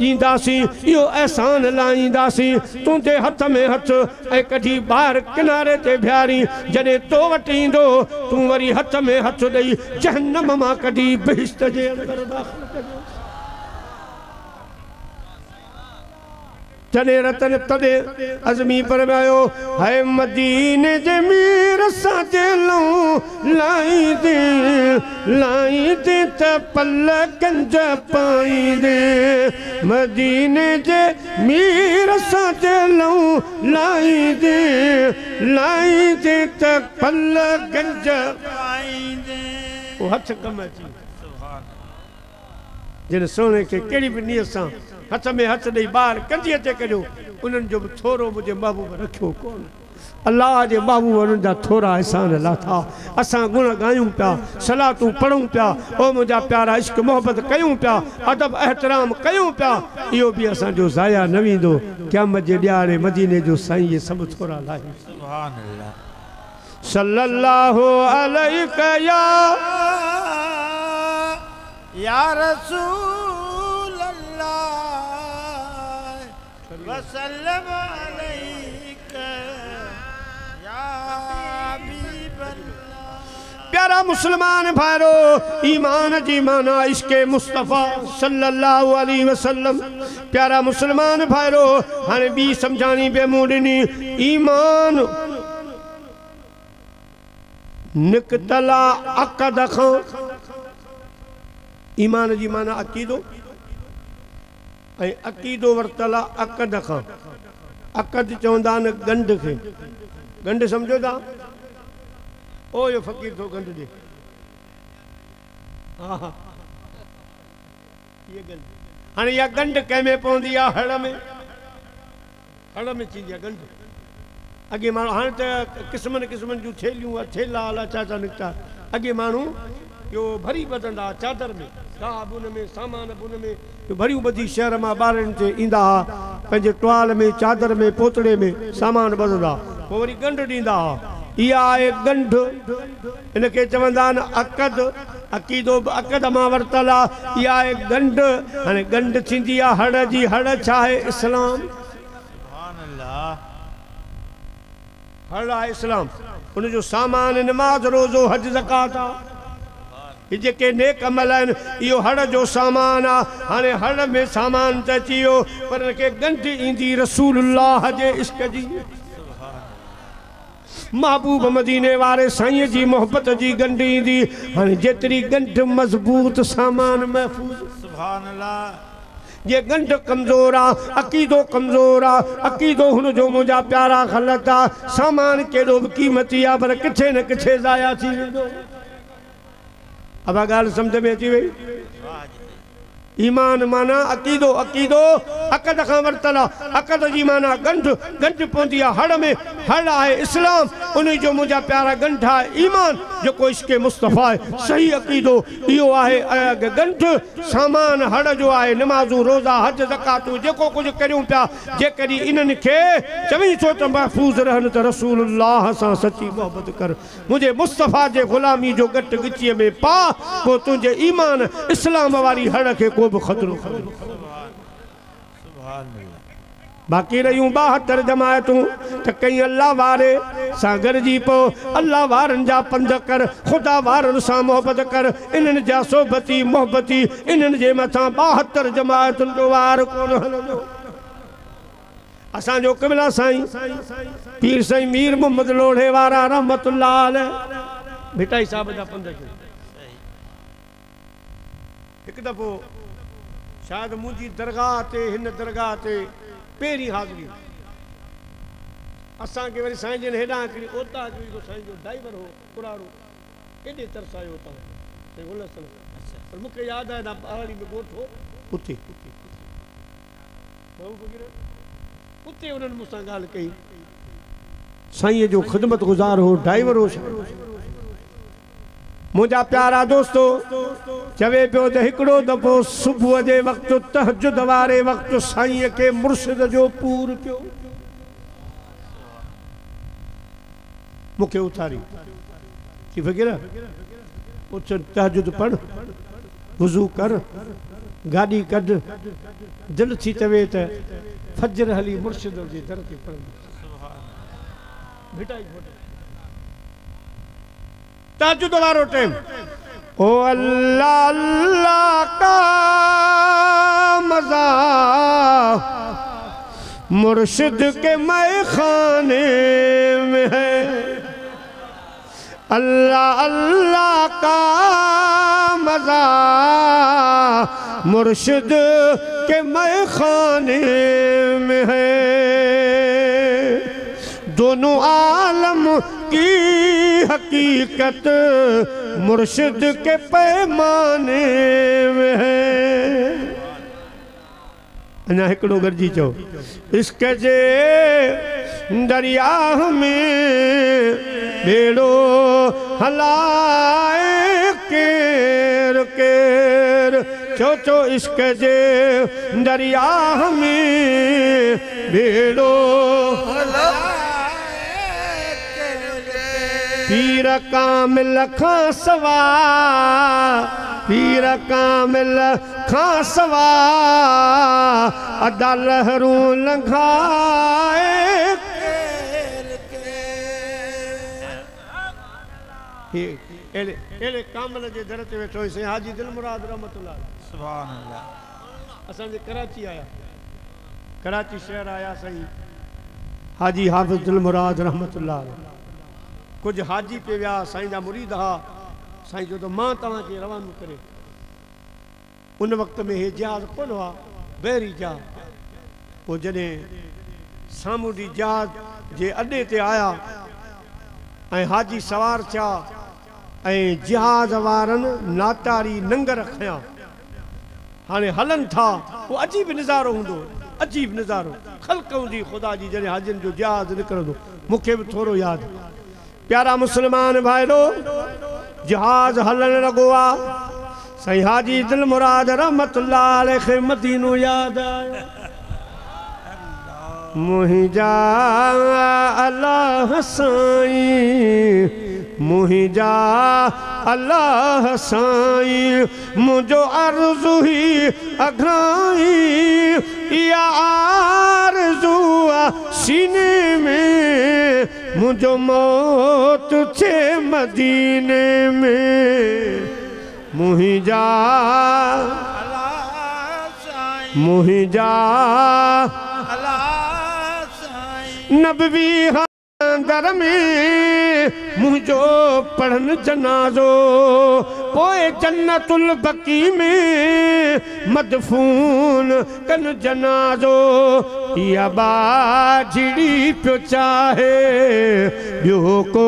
दींदासी इयो एहसान लाईंदासी। तुंहिंजे हथ में हथ ऐं कढी बाहर किनारे ते बिहारी जडे तो वटि ईंदो तूं वरी हथ में हथ ॾेई जहन्नम मां कढी बहिश्त जे अंदर दाख़िल कजो। जॾहिं रतन तॾे अज़मी फरमायो है मदीने जे मीर सां दिलूं लाईंदे त पल गंज पाईंदे। मदीने जे मीर सां दिलूं लाईंदे त पल गंज पाईंदे। वो हथ कम अची जिन सोने के कहिड़ी बि नियत सां हथ में हथ ॾेई ॿार कंधीअ ते कढियो उन्हनि जो बि थोरो मुंहिंजे महबूब रखियो कोन। अल्लाह जे महबूब उन्हनि जा थोरा एहसान लाथा। असां गुण ॻायूं पिया सलातूं पढ़ूं पिया ओ मुंहिंजा प्यारा इश्क मोहब्बत कयूं पिया अदब एहतराम कयूं पिया इहो बि असांजो ज़ाया न वेंदो। क़यामत जे ॾियारे मदीने जो साईं इहे सभु थोरा लाही। सुभान अल्लाह सल्लल्लाहु अलैहि या रसूल अल्लाह वसल्लम अलैका या हबीब अल्लाह। प्यारा मुसलमान भाइरो ईमान जी माना इश्क़े मुस्तफ़ा सल्लल्लाहु अलैहि वसल्लम। प्यारा मुसलमान भाइरो हाणे ॿी सम्झाणी बे मूं ॾिनी ईमान निकतला अक़द खां। ईमान जी माना अक़ीदो ऐं अक़ीदो वरतल अक़द खां। अक़द चवंदा आहिनि गंढ खे। गंढ सम्झो था ओ यो फ़क़ीर थो गंढ ॾे। हा हा ये गंढ हाणे इहा गंढ कंहिंमें पवंदी आहे हड़ में थींदी आहे गंढ। अॻे माण्हू हाणे त क़िस्मनि क़िस्मनि जूं थेलियूं थेला अला छा छा निकिता। अॻे माण्हू इहो भरी ॿधंदा चादर में गाह बुन में सामान बुन में भरियूं ॿधी शहर मां ॿारनि ते ईंदा हुआ पंहिंजे टुआल में चादर में पोतड़े में सामान ॿधंदा पोइ वरी गंढ ॾींदा हुआ। इहा आहे गंढ। इनखे चवंदा आहिनि अक़द। अक़ीदो अक़द मां वरितल आहे। इहा आहे गंढ। हाणे गंढ थींदी आहे हड़ जी। हड़ छा आहे इस्लाम। हड़ आहे इस्लाम। उनजो सामान नमाज रोज़ो हज ज़कात आहे। जेके नेक अमल आहिनि इहो हड़ जो सामान आहे। हाणे हड़ में सामान त अची वियो पर इनखे गंढ ईंदी रसूलुल्लाह जे इश्क जी। महबूब मदीने वारे साईं जी मोहब्बत जी गंढ ईंदी। हाणे जेतिरी गंढ मज़बूत सामान महफूज़। सुभान अल्लाह। ये गंढ कमज़ोर आहे अक़ीदो कमज़ोर आहे। अक़ीदो हुनजो मुंहिंजा प्यारा ग़लत आहे। सामान केॾो बि क़ीमती आहे पर किथे न किथे ज़ाया थी वेंदो। अब ॻाल्हि सम्झ में अची वई। ईमान माना अक़ीदो। अक़ीदो अक़द खां वरितल आहे। अक़द जी माना गंढ। गंढ पवंदी आहे हड़ में। हड़ आहे इस्लाम। उन जो मुंहिंजा प्यारा गंढ आहे ईमान जेको इश्क़े मुस्तफ़ा आहे। सही अक़ीदो इहो आहे गंढ। सामान हड़ जो आहे नमाज़ूं रोज़ा हज ज़कातूं जेको कुझु करियूं पिया जेकॾहिं इन्हनि खे चवई छो त महफ़ूज़ रहनि त रसूलुल्लाह सां सची मोहबत कर मुंहिंजे मुस्तफ़ा जे ग़ुलामी जो घट गिचीअ में पा पोइ तुंहिंजे ईमान इस्लाम वारी हड़ खे को बि ख़तरो। बाक़ी रहियूं 72 जमायतूं त कई अल्लाह वारे सां गॾिजी पो अल्लाह वारनि जा पंध कर ख़ुदा वारनि सां मोहबत कर। इन्हनि जा सोबती मोहबती इन्हनि जे मथां 72 जमायतुनि जो वार कोन हलंदो। असांजो क़िबला साईं पीर साईं मीर मोहम्मद लोढ़े वारा रहमतुल्लाह अलैह भिटाई साहब जा पंध खे हिकु दफ़ो शायदि मुंहिंजी दरगाह ते हिन दरगाह ते पहिरीं हाज़िरी असां के वरी साईं जन हेडा हिकड़ी ओता जो तो साईं जो ड्राइवर हो पुराणो एडे तरस आयो ता ते गुलसन पर मुखे याद है ना पहाड़ी में गोठ हो उते बहु वगैरह उते उन्हनि मुसां ॻाल्हि कई साईं जो ख़िदमत गुज़ार हो ड्राइवर हो मुझा प्यारा दोस्तो चवे पियो त हिकिड़ो दफ़ो सुबुह जे वक़्तु तहजुद वारे वक़्तु साईं के मुर्शिद जो पूर पियो मुखे उथारी कि वग़ैरह उठ तहजुद पढ़ वुज़ू कर गाड़ी कढ दिल थी चवे त फजर हली मुर्शिद जे दर ते पढ़ भिटाई तहजुद वारो टाइम ओ अल्लाह अल्लाह का मज़ा मुर्शिद के मैखाने में है अल्लाह अल्लाह का मज़ा मुर्शिद के मैखाने में है दोनों आलम की हकीकत मुर्शिद के पैमाने में है अना हिकड़ो गरजी चो इश्क जे दरिया में बेड़ो हलाए केर केर चो चो इश्क जे दरिया में बेड़ो पीर कामिल खां सवा पीर कामिल खां सवा अदा लहरूं लंघाए एड़े कामिल जे दर ते वेठो से हाजी दिलमुराद रहमतुल्लाह सुभान अल्लाह असां जे कराची आया कराची शहर आया सही हाजी हाफिज दिलमुराद रहमतुल्लाह कुछ हाजी पे विया साईं जा मुरीद हा साईं जो तो मां तव्हां खे रवानो करे उन वक़्त में हे जहाज कोन हुआ बहरी जहाज पोइ जॾहिं सामुंडी जहाज जे अॾे ते आया ऐं हाजी सवार थिया ऐं जहाज वारनि नातारी नंगर खया हाणे हलन था वो अजीब नज़ारो हूंदो अजीब नज़ारो ख़ल्क़ हूंदी ख़ुदा जी जॾहिं हाजियुनि जो जहाज निकिरंदो मूंखे बि थोरो यादि प्यारा मुसलमान भाइरो जहाज हलन लॻो आहे साईं हाजी दिलमुराद रहमतुल्लाह अलैह खे मदीनो यादि आयो मुंहिंजा अल्लाह साईं मुंहिंजा अल्लाह साईं मुंहिंजो अर्ज़ु ही अघाई या आरज़ू सीने में मुझो मौत थे मदीने में मुहिजा नबवी दर में मुझो पढ़न जनाजो पोए जन्नतुल बकी में मदफून कन जनाजो या बाजड़ी प्यो चाहे यो को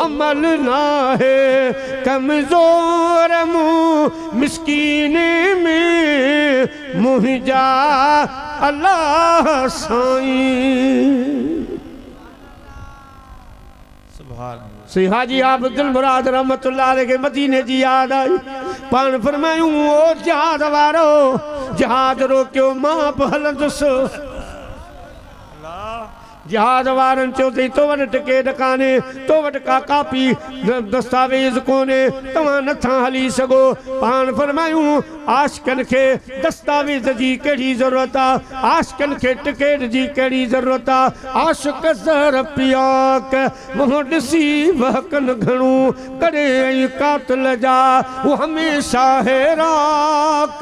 अमल ना है कमजोर मुँह मिस्कीने में मुहिजा अल्लाह साईं सी हाजी आबिद दिलमुराद रहमतुल्लाह अलैह के मदीने जी याद आई पान फरमायूं ओ जहाज वारो जहाज रोकियो मां बि हलंदुसि जहाज वारनि चयो अथई तो वटि टिकेट कान्हे तो वटि का कापी दस्तावेज़ कोन्हे तव्हां नथा हली सघो पाण फरमायूं आशिकनि खे दस्तावेज़ जी कहिड़ी ज़रूरत आहे आशिकनि खे टिकेट जी कहिड़ी ज़रूरत आहे आशिक ज़हर पिया मुंहुं ॾिसी वहकनि घणो करे ऐं कातिल जा उहो हमेशह हैराक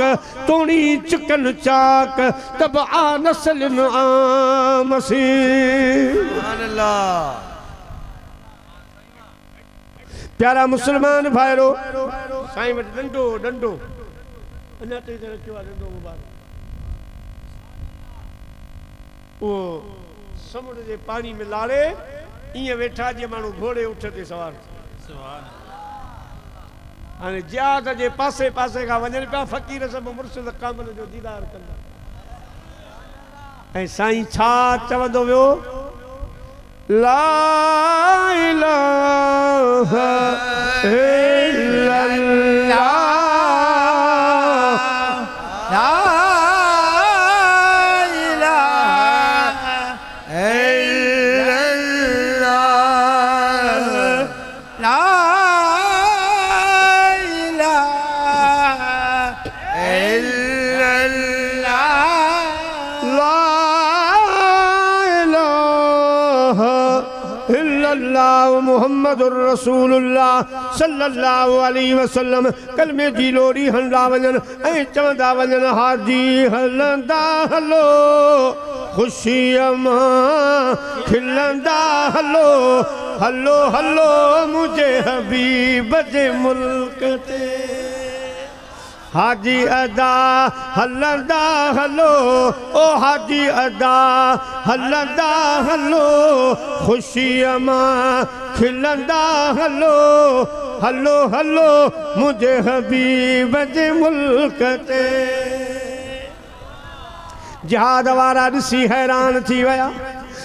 तोड़ी चिकन चाक तब आ नस्ल आमसी प्यारा मुसलमान भाइरो साईं वटि डंडो डंडो अञा ताईं रखियो आहे डंडो मुबारक वो समुंड जे पानी में लाड़े ईअं वेठा जीअं माण्हू घोड़े उठ ते सवार सुभान हाणे जियाद जे पासे पासे खां वञनि पिया फ़क़ीर सभु मुर्शिद कामिल जो दीदार कंदा ऐं साईं छा चवंदो वियो ला इलाहा इल्लल्लाह मुहम्मदुर रसूलुल्लाह सल्लल्लाहु अलैहि वसल्लम कलमे जी लोरी हंदा वञन ऐं चवंदा वञन हाजी हलंदा हलो ख़ुशीअ मां खिलंदा हलो हलो हलो मुझे हबीब जे मुल्क ते हाजी अदा हलंदा हलो ओ हाजी अदा हलंदा हलो ख़ुशीअ मां खिलंदा हलो हलो हलो मुझे हबीब जे मुल्क ते जहाद वारा ॾिसी हैरान थी विया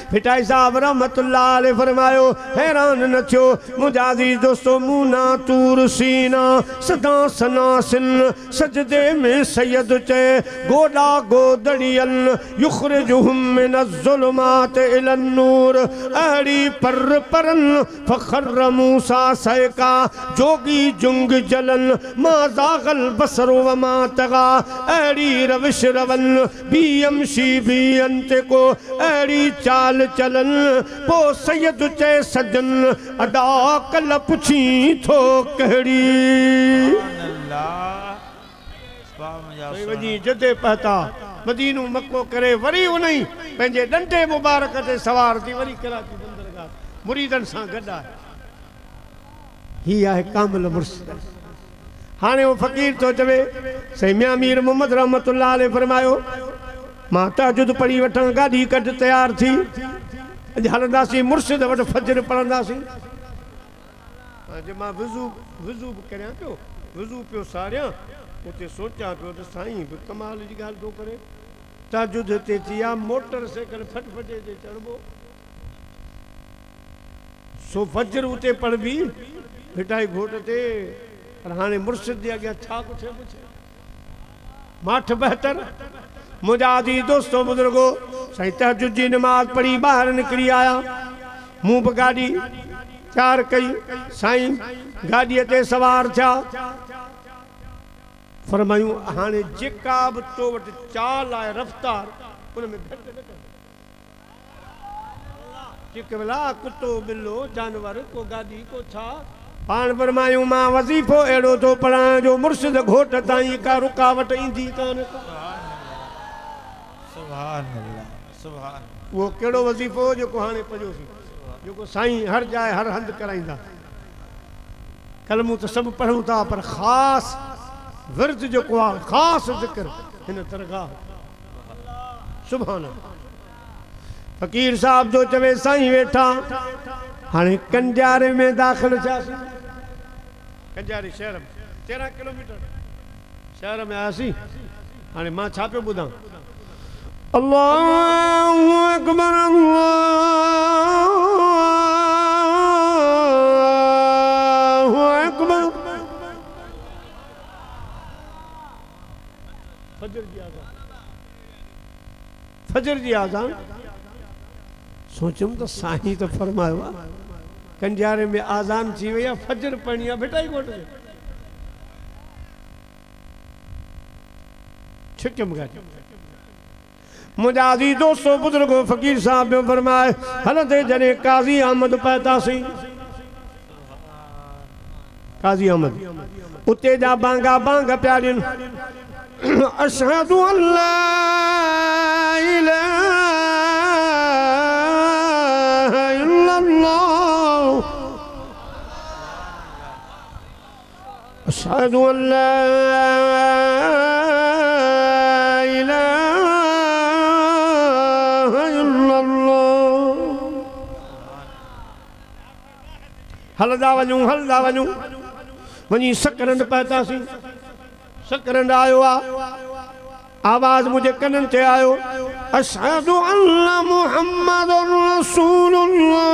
फिटाई साहब रहमतुल्लाह अलैह फरमायो हैरान न थियो मुंहिंजा अज़ीज़ दोस्तो मूना तूर सीना सदा सनासिन सजदे में सैयद चए गोडा गोदड़ियन युखरिजुहुम मिनज़्ज़ुलुमात इलन-नूर अहड़ी पर परन फ़खर मूसा सैका जोगी जुंग जलन मा ज़ागल बसर व मा तगा अहड़ी रविश रवन बीयमशी बीयंते को अहड़ी चाल चलन पो सैयद चे सजन अदा कल पुछी थो कहिड़ी वजी जदे पहता मदीनो मक्को करे वरी उनई पंहिंजे डंडे मुबारक ते सवार थी वरी कराची बंदरगाह मुरीदन सां गॾु आहे ही आहे कामिल मुर्शिद हाणे वो फ़कीर तो चवे सही मियां मीर मोहम्मद रहमतुल्लाह अलैह फरमायो मां तहजुद पढ़ी वठण गाड़ी कढ तैयार थी अॼु हलंदासीं मुर्शिद वटि फजर पढ़ंदासीं अॼु मां वज़ू करियां पियो वज़ू पियो सारियां उते सोचां पियो त साईं बि कमाल जी ॻाल्हि थो करे तहजुद ते थी आहे मोटर साइकिल फटफटे ते चढ़बो सो फजर उते पढ़बी फिटाई घोट ते पर हाणे मुर्शिद जे अॻियां छा पुछे माठ बहितर मुझा दी दोस्तों बुजुर्गो साईं तहजुद जी नमाज पढ़ी बाहर निकली आया मुंह भी गाड़ी तैयार कई साईं गाड़ी ते सवार थिया फरमायूं हाणे जेका बि तो वटि चाल आहे रफ़्तार उन में घटि न कर जेके भला कुतो बिल्लो जानवर को गाड़ी को छा पाण फरमायूं मां वज़ीफ़ो अहिड़ो थो पढ़ायां जो मुर्शिद घोट ताईं का रुकावट ईंदी कान वो केड़ो वज़ीफ़ो जेको हाणे पढ़ियोसीं जेको साईं हर जाए हर हंधि कराईंदा कलमूं त सभु पढ़ूं था पर ख़ासि विर्द जेको आहे ख़ासि ज़िक्र हिन दरगाह सुभान फ़कीर साहब जो चवे साईं वेठा हाणे कंजारे में दाख़िल थियासीं कंजारे शहर में 13 किलोमीटर शहर में आयासीं हाणे मां छा पियो ॿुधां अल्लाहु अकबर अल्लाहु अकबर फजर जी आज़ान सोचूं तो साईं तो फरमायो कंजारे में आज़ान थी वई आहे फजर पढ़णी आहे बेटा घोट में छिकम गाड़ी मुझा अज़ीज़ दोस्तों बुजुर्गो फ़कीर साहब में फरमाए हलंदे जॾहिं काज़ी अहमद पहुतासीं काज़ी अहमद उते जा बांगा बांग पिया ॾियनि अशहदु अल्ला इलाहा इल्लल्लाह अशहदु अल्ला इलाहा इल्लल्लाह हलदा वञूं वञी सकरंद पहुतासीं सकरंद आयो आवाज़ मुझे कनन ते आयो अशहदु अन्न मुहम्मदुर रसूलुल्लाह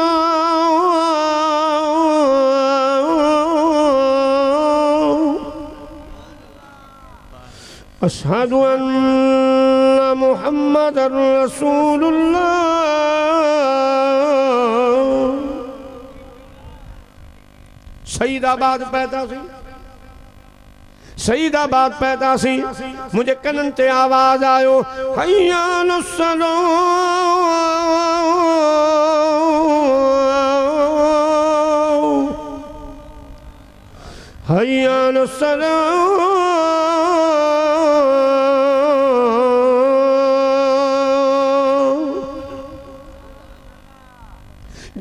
अशहदु अन्न मुहम्मदुर रसूलुल्लाह सईदाबाद पैदा सी मुझे कनन ते आवाज आयो हय्या अलस्सलाह हय्या अलस्सलाह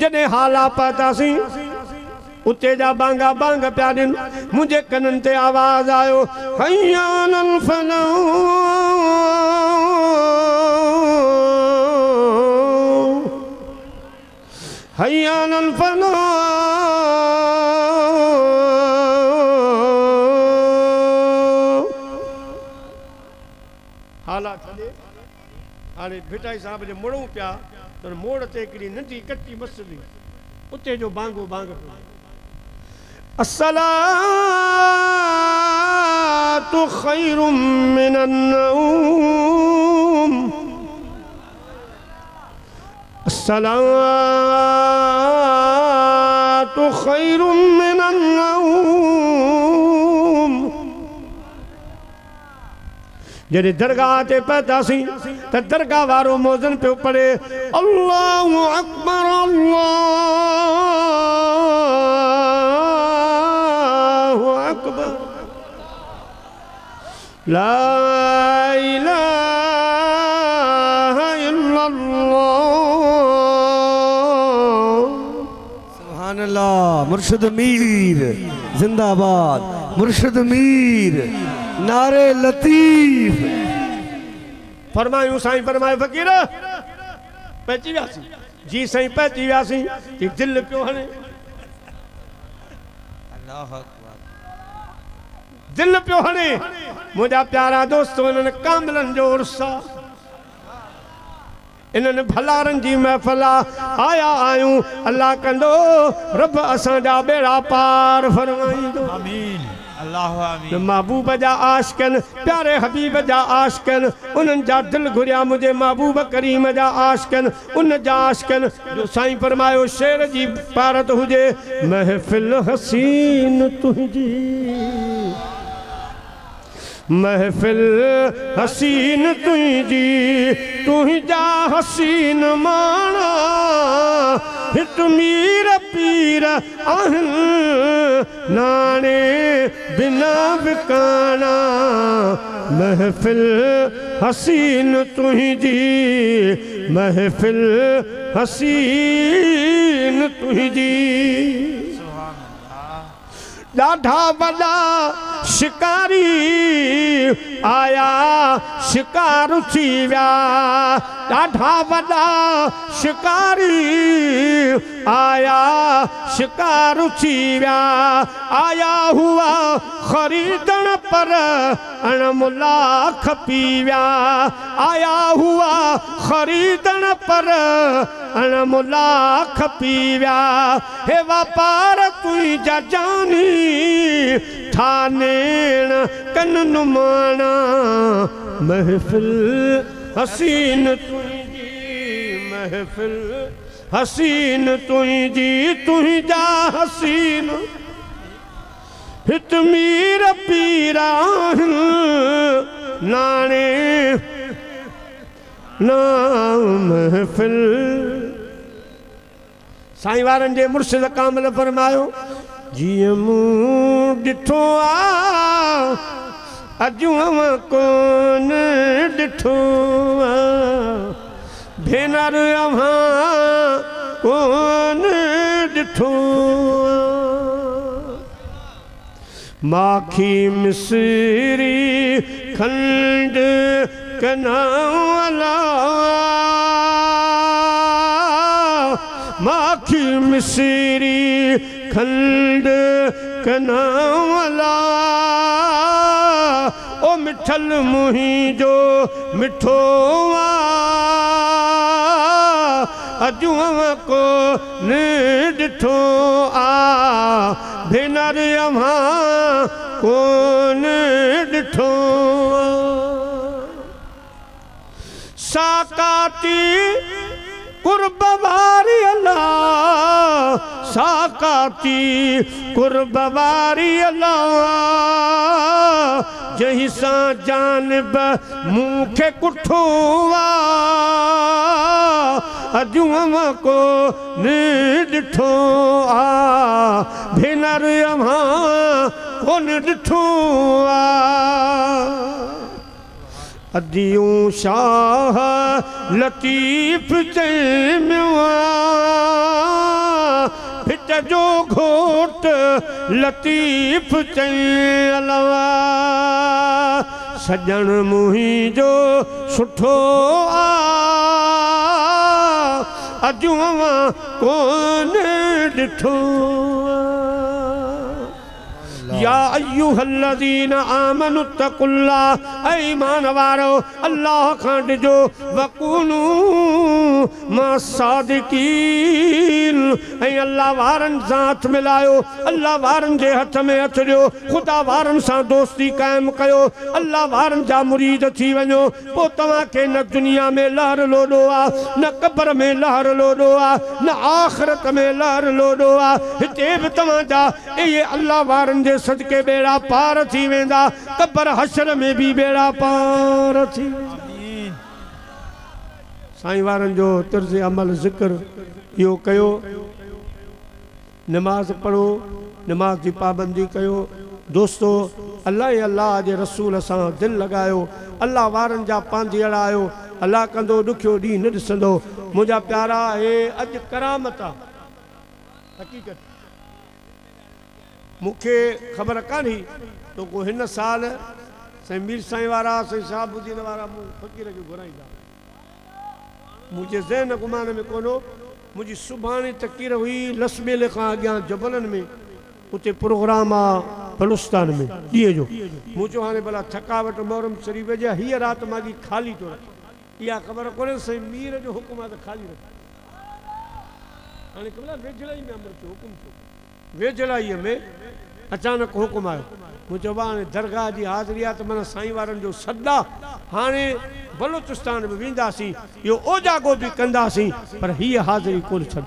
जने हाला पैदा सी उते जा बांगा बांग प्या दिन मुझे कनन ते आवाज आयो हय्या अलल फलाह हय्या अलल फलाह हाला छॾे हाणे भिटाई साहब जे मुड़ूं पिया त मोड़ ते हिकिड़ी नंढी कच्ची मस्जिद उते जो बांगो बांग अस्सलातु खैरुम मिनन नौम अस्सलातु खैरुम मिनन नौम जॾहिं दरगाह ते पहुतासीं त दरगाह वारो मोज़न पियो पढ़े अल्लाहु अकबर अल्लाहु अकबर ला इलाहा इल्लल्लाह सुभान अल्लाह मुर्शिद मीर जिंदाबाद मुर्शिद मीर नारे लतीफ फरमायूं साईं फरमाए फ़कीर पहुची वियासीं जी साईं पहुची वियासीं दिल पियो हणे दिल पियो हणे मुंहिंजा प्यारा दोस्त इन्हनि कामिलनि जो उर्स आहे इन्हनि भलारनि जी महफ़िल आया आहियूं अल्लाह कंदो रब असांजा बेड़ा पार फरमाईंदो आमीन अल्लाह आमीन महबूब जा आशिकन प्यारे हबीब जा आशिकन उन्हनि जा दिल घुरिया मुझे महबूब करीम जा आशिकन उन जा आशिकन जो साईं फरमायो शेर जी पारत हुजे महफिल हसीन तुंहिंजी महफिल हसीन तुंहिंजी तुंहिंजा हसीन माना हित मीर पीर आहिनि नाने बिना विकाना महफिल हसीन तुंहिंजी महफिल हसीन तुंहिंजी ॾाढा वॾा शिकारी आया शिकार थी विया ॾाढा वॾा शिकारी आया शिकार थी विया आया हुआ खरीदण पर अणमुला खपी विया आया हुआ खरीदण पर अणमुला खपी विया हे वापार तुंहिंजा जानी ठानेण कन नुमाना महफिल हसीन तुंहिंजी महफिल हसीन तुंहिंजी तुंहिंजा हसीन हित मीर पीर आहिनि नाणे नाम महफिल साईं वारनि जे मुर्शिद कामिल फरमायो जीअं मूं ॾिठो आहे अॼु कोन ॾिठो आहे भेनर अव्हां कोन ॾिठो माखी मिसरी खंड कनावला माखी मिसरी खंड कनावला ओ मिठल मुही जो मिठोवा अजुआ को निठो आ भेनर अम्हा को निठो साकाती कुर्ब वारी अल्लाह साकाती कुर्ब वारी अल्लाह जही सा जानब मुखे कुठुआ अजुआ को निठो आ भेनर अम्हा को निठो आ अदियूं शाह लतीफ चैमिया फिट जो घोट लतीफ चैलवा सजन मुही जो सुठो आ अजुआ कोन डिठो या अय्युहल्लज़ीना आमनु तकुल्लाह ईमान वारो अल्लाह खां डिजो वकुनू मा सादिकीन ऐं अल्लाह वारन साथ मिलायो अल्लाह वारन जे हथ में हथ ॾियो खुदा वारन सां दोस्ती कायम कयो अल्लाह वारन जा मुरीद थी वञो पोइ तव्हांखे न दुनिया में लहर लोॾो आहे न क़ब्र में लहर लोॾो आहे न आख़िरत में लहर लोॾो आहे हिते बि तव्हांजा इहे अल्लाह वारन जे सदके बेड़ा पार थी वेंदा क़ब्र हशर में भी बेड़ा पार थी साईं वारन जो तर्ज़ अमल ज़िक्र यो कयो नमाज पढ़ो नमाज की पाबंदी कयो दोस्तों अल्लाह जे रसूल सां दिल लगायो अल्लाह वारन जा पांजी अड़ायो अल्लाह कंदो दुखियो डी न ॾिसंदो मुझा प्यारा हे अज करामत हकीकत मुखे खबर कानी तो को हिन साल साईं मीर साईं वारा साईं शाहबुद्दीन वारा मूं फ़कीर जो घुराईंदा मुझे ज़हन गुमान में कोनो मुझी सुभाणे तकीर हुई लसबेले खां अॻियां जबलनि में उते प्रोग्राम आहे बलुस्तान में ॾींहं जो मुझो हाणे भला थकावट मोहरम शरीफ़ जा हीअ राति मागी ख़ाली थो रखे इहा ख़बर कोन्हे साईं मीर जो हुकुम आहे त ख़ाली रखे हाणे कमला वेझड़ाई में अमर थियो हुकुम थियो वेझड़ाईअ में अचानक हुकुम आयो मुझे चयो हाणे दरगाह जी हाज़िरी आहे त माना साईं वारनि जो सदा हाणे बलूचिस्तान में वेंदासीं इहो ओजागो भी कंदासीं पर हीअ हाज़िरी कोन छॾी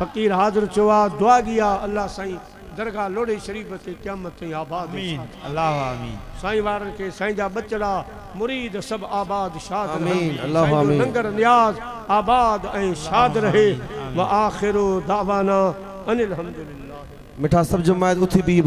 फ़कीर हाज़िर चयो आहे दुआगी आहे अल्लाह साईं दरगाह लोड़े शरीफ़ ते क़यामत ताईं आबाद आमीन अल्लाह आमीन साईं वारनि खे साईं जा बचड़ा मुरीद सब आबाद शाद आमीन अल्लाह आमीन लंगर नियाज आबाद ऐं शाद रहे व आखिरु दावाना अनिल हम्दुलिल्लाह मिठा सब जमायत उथी भी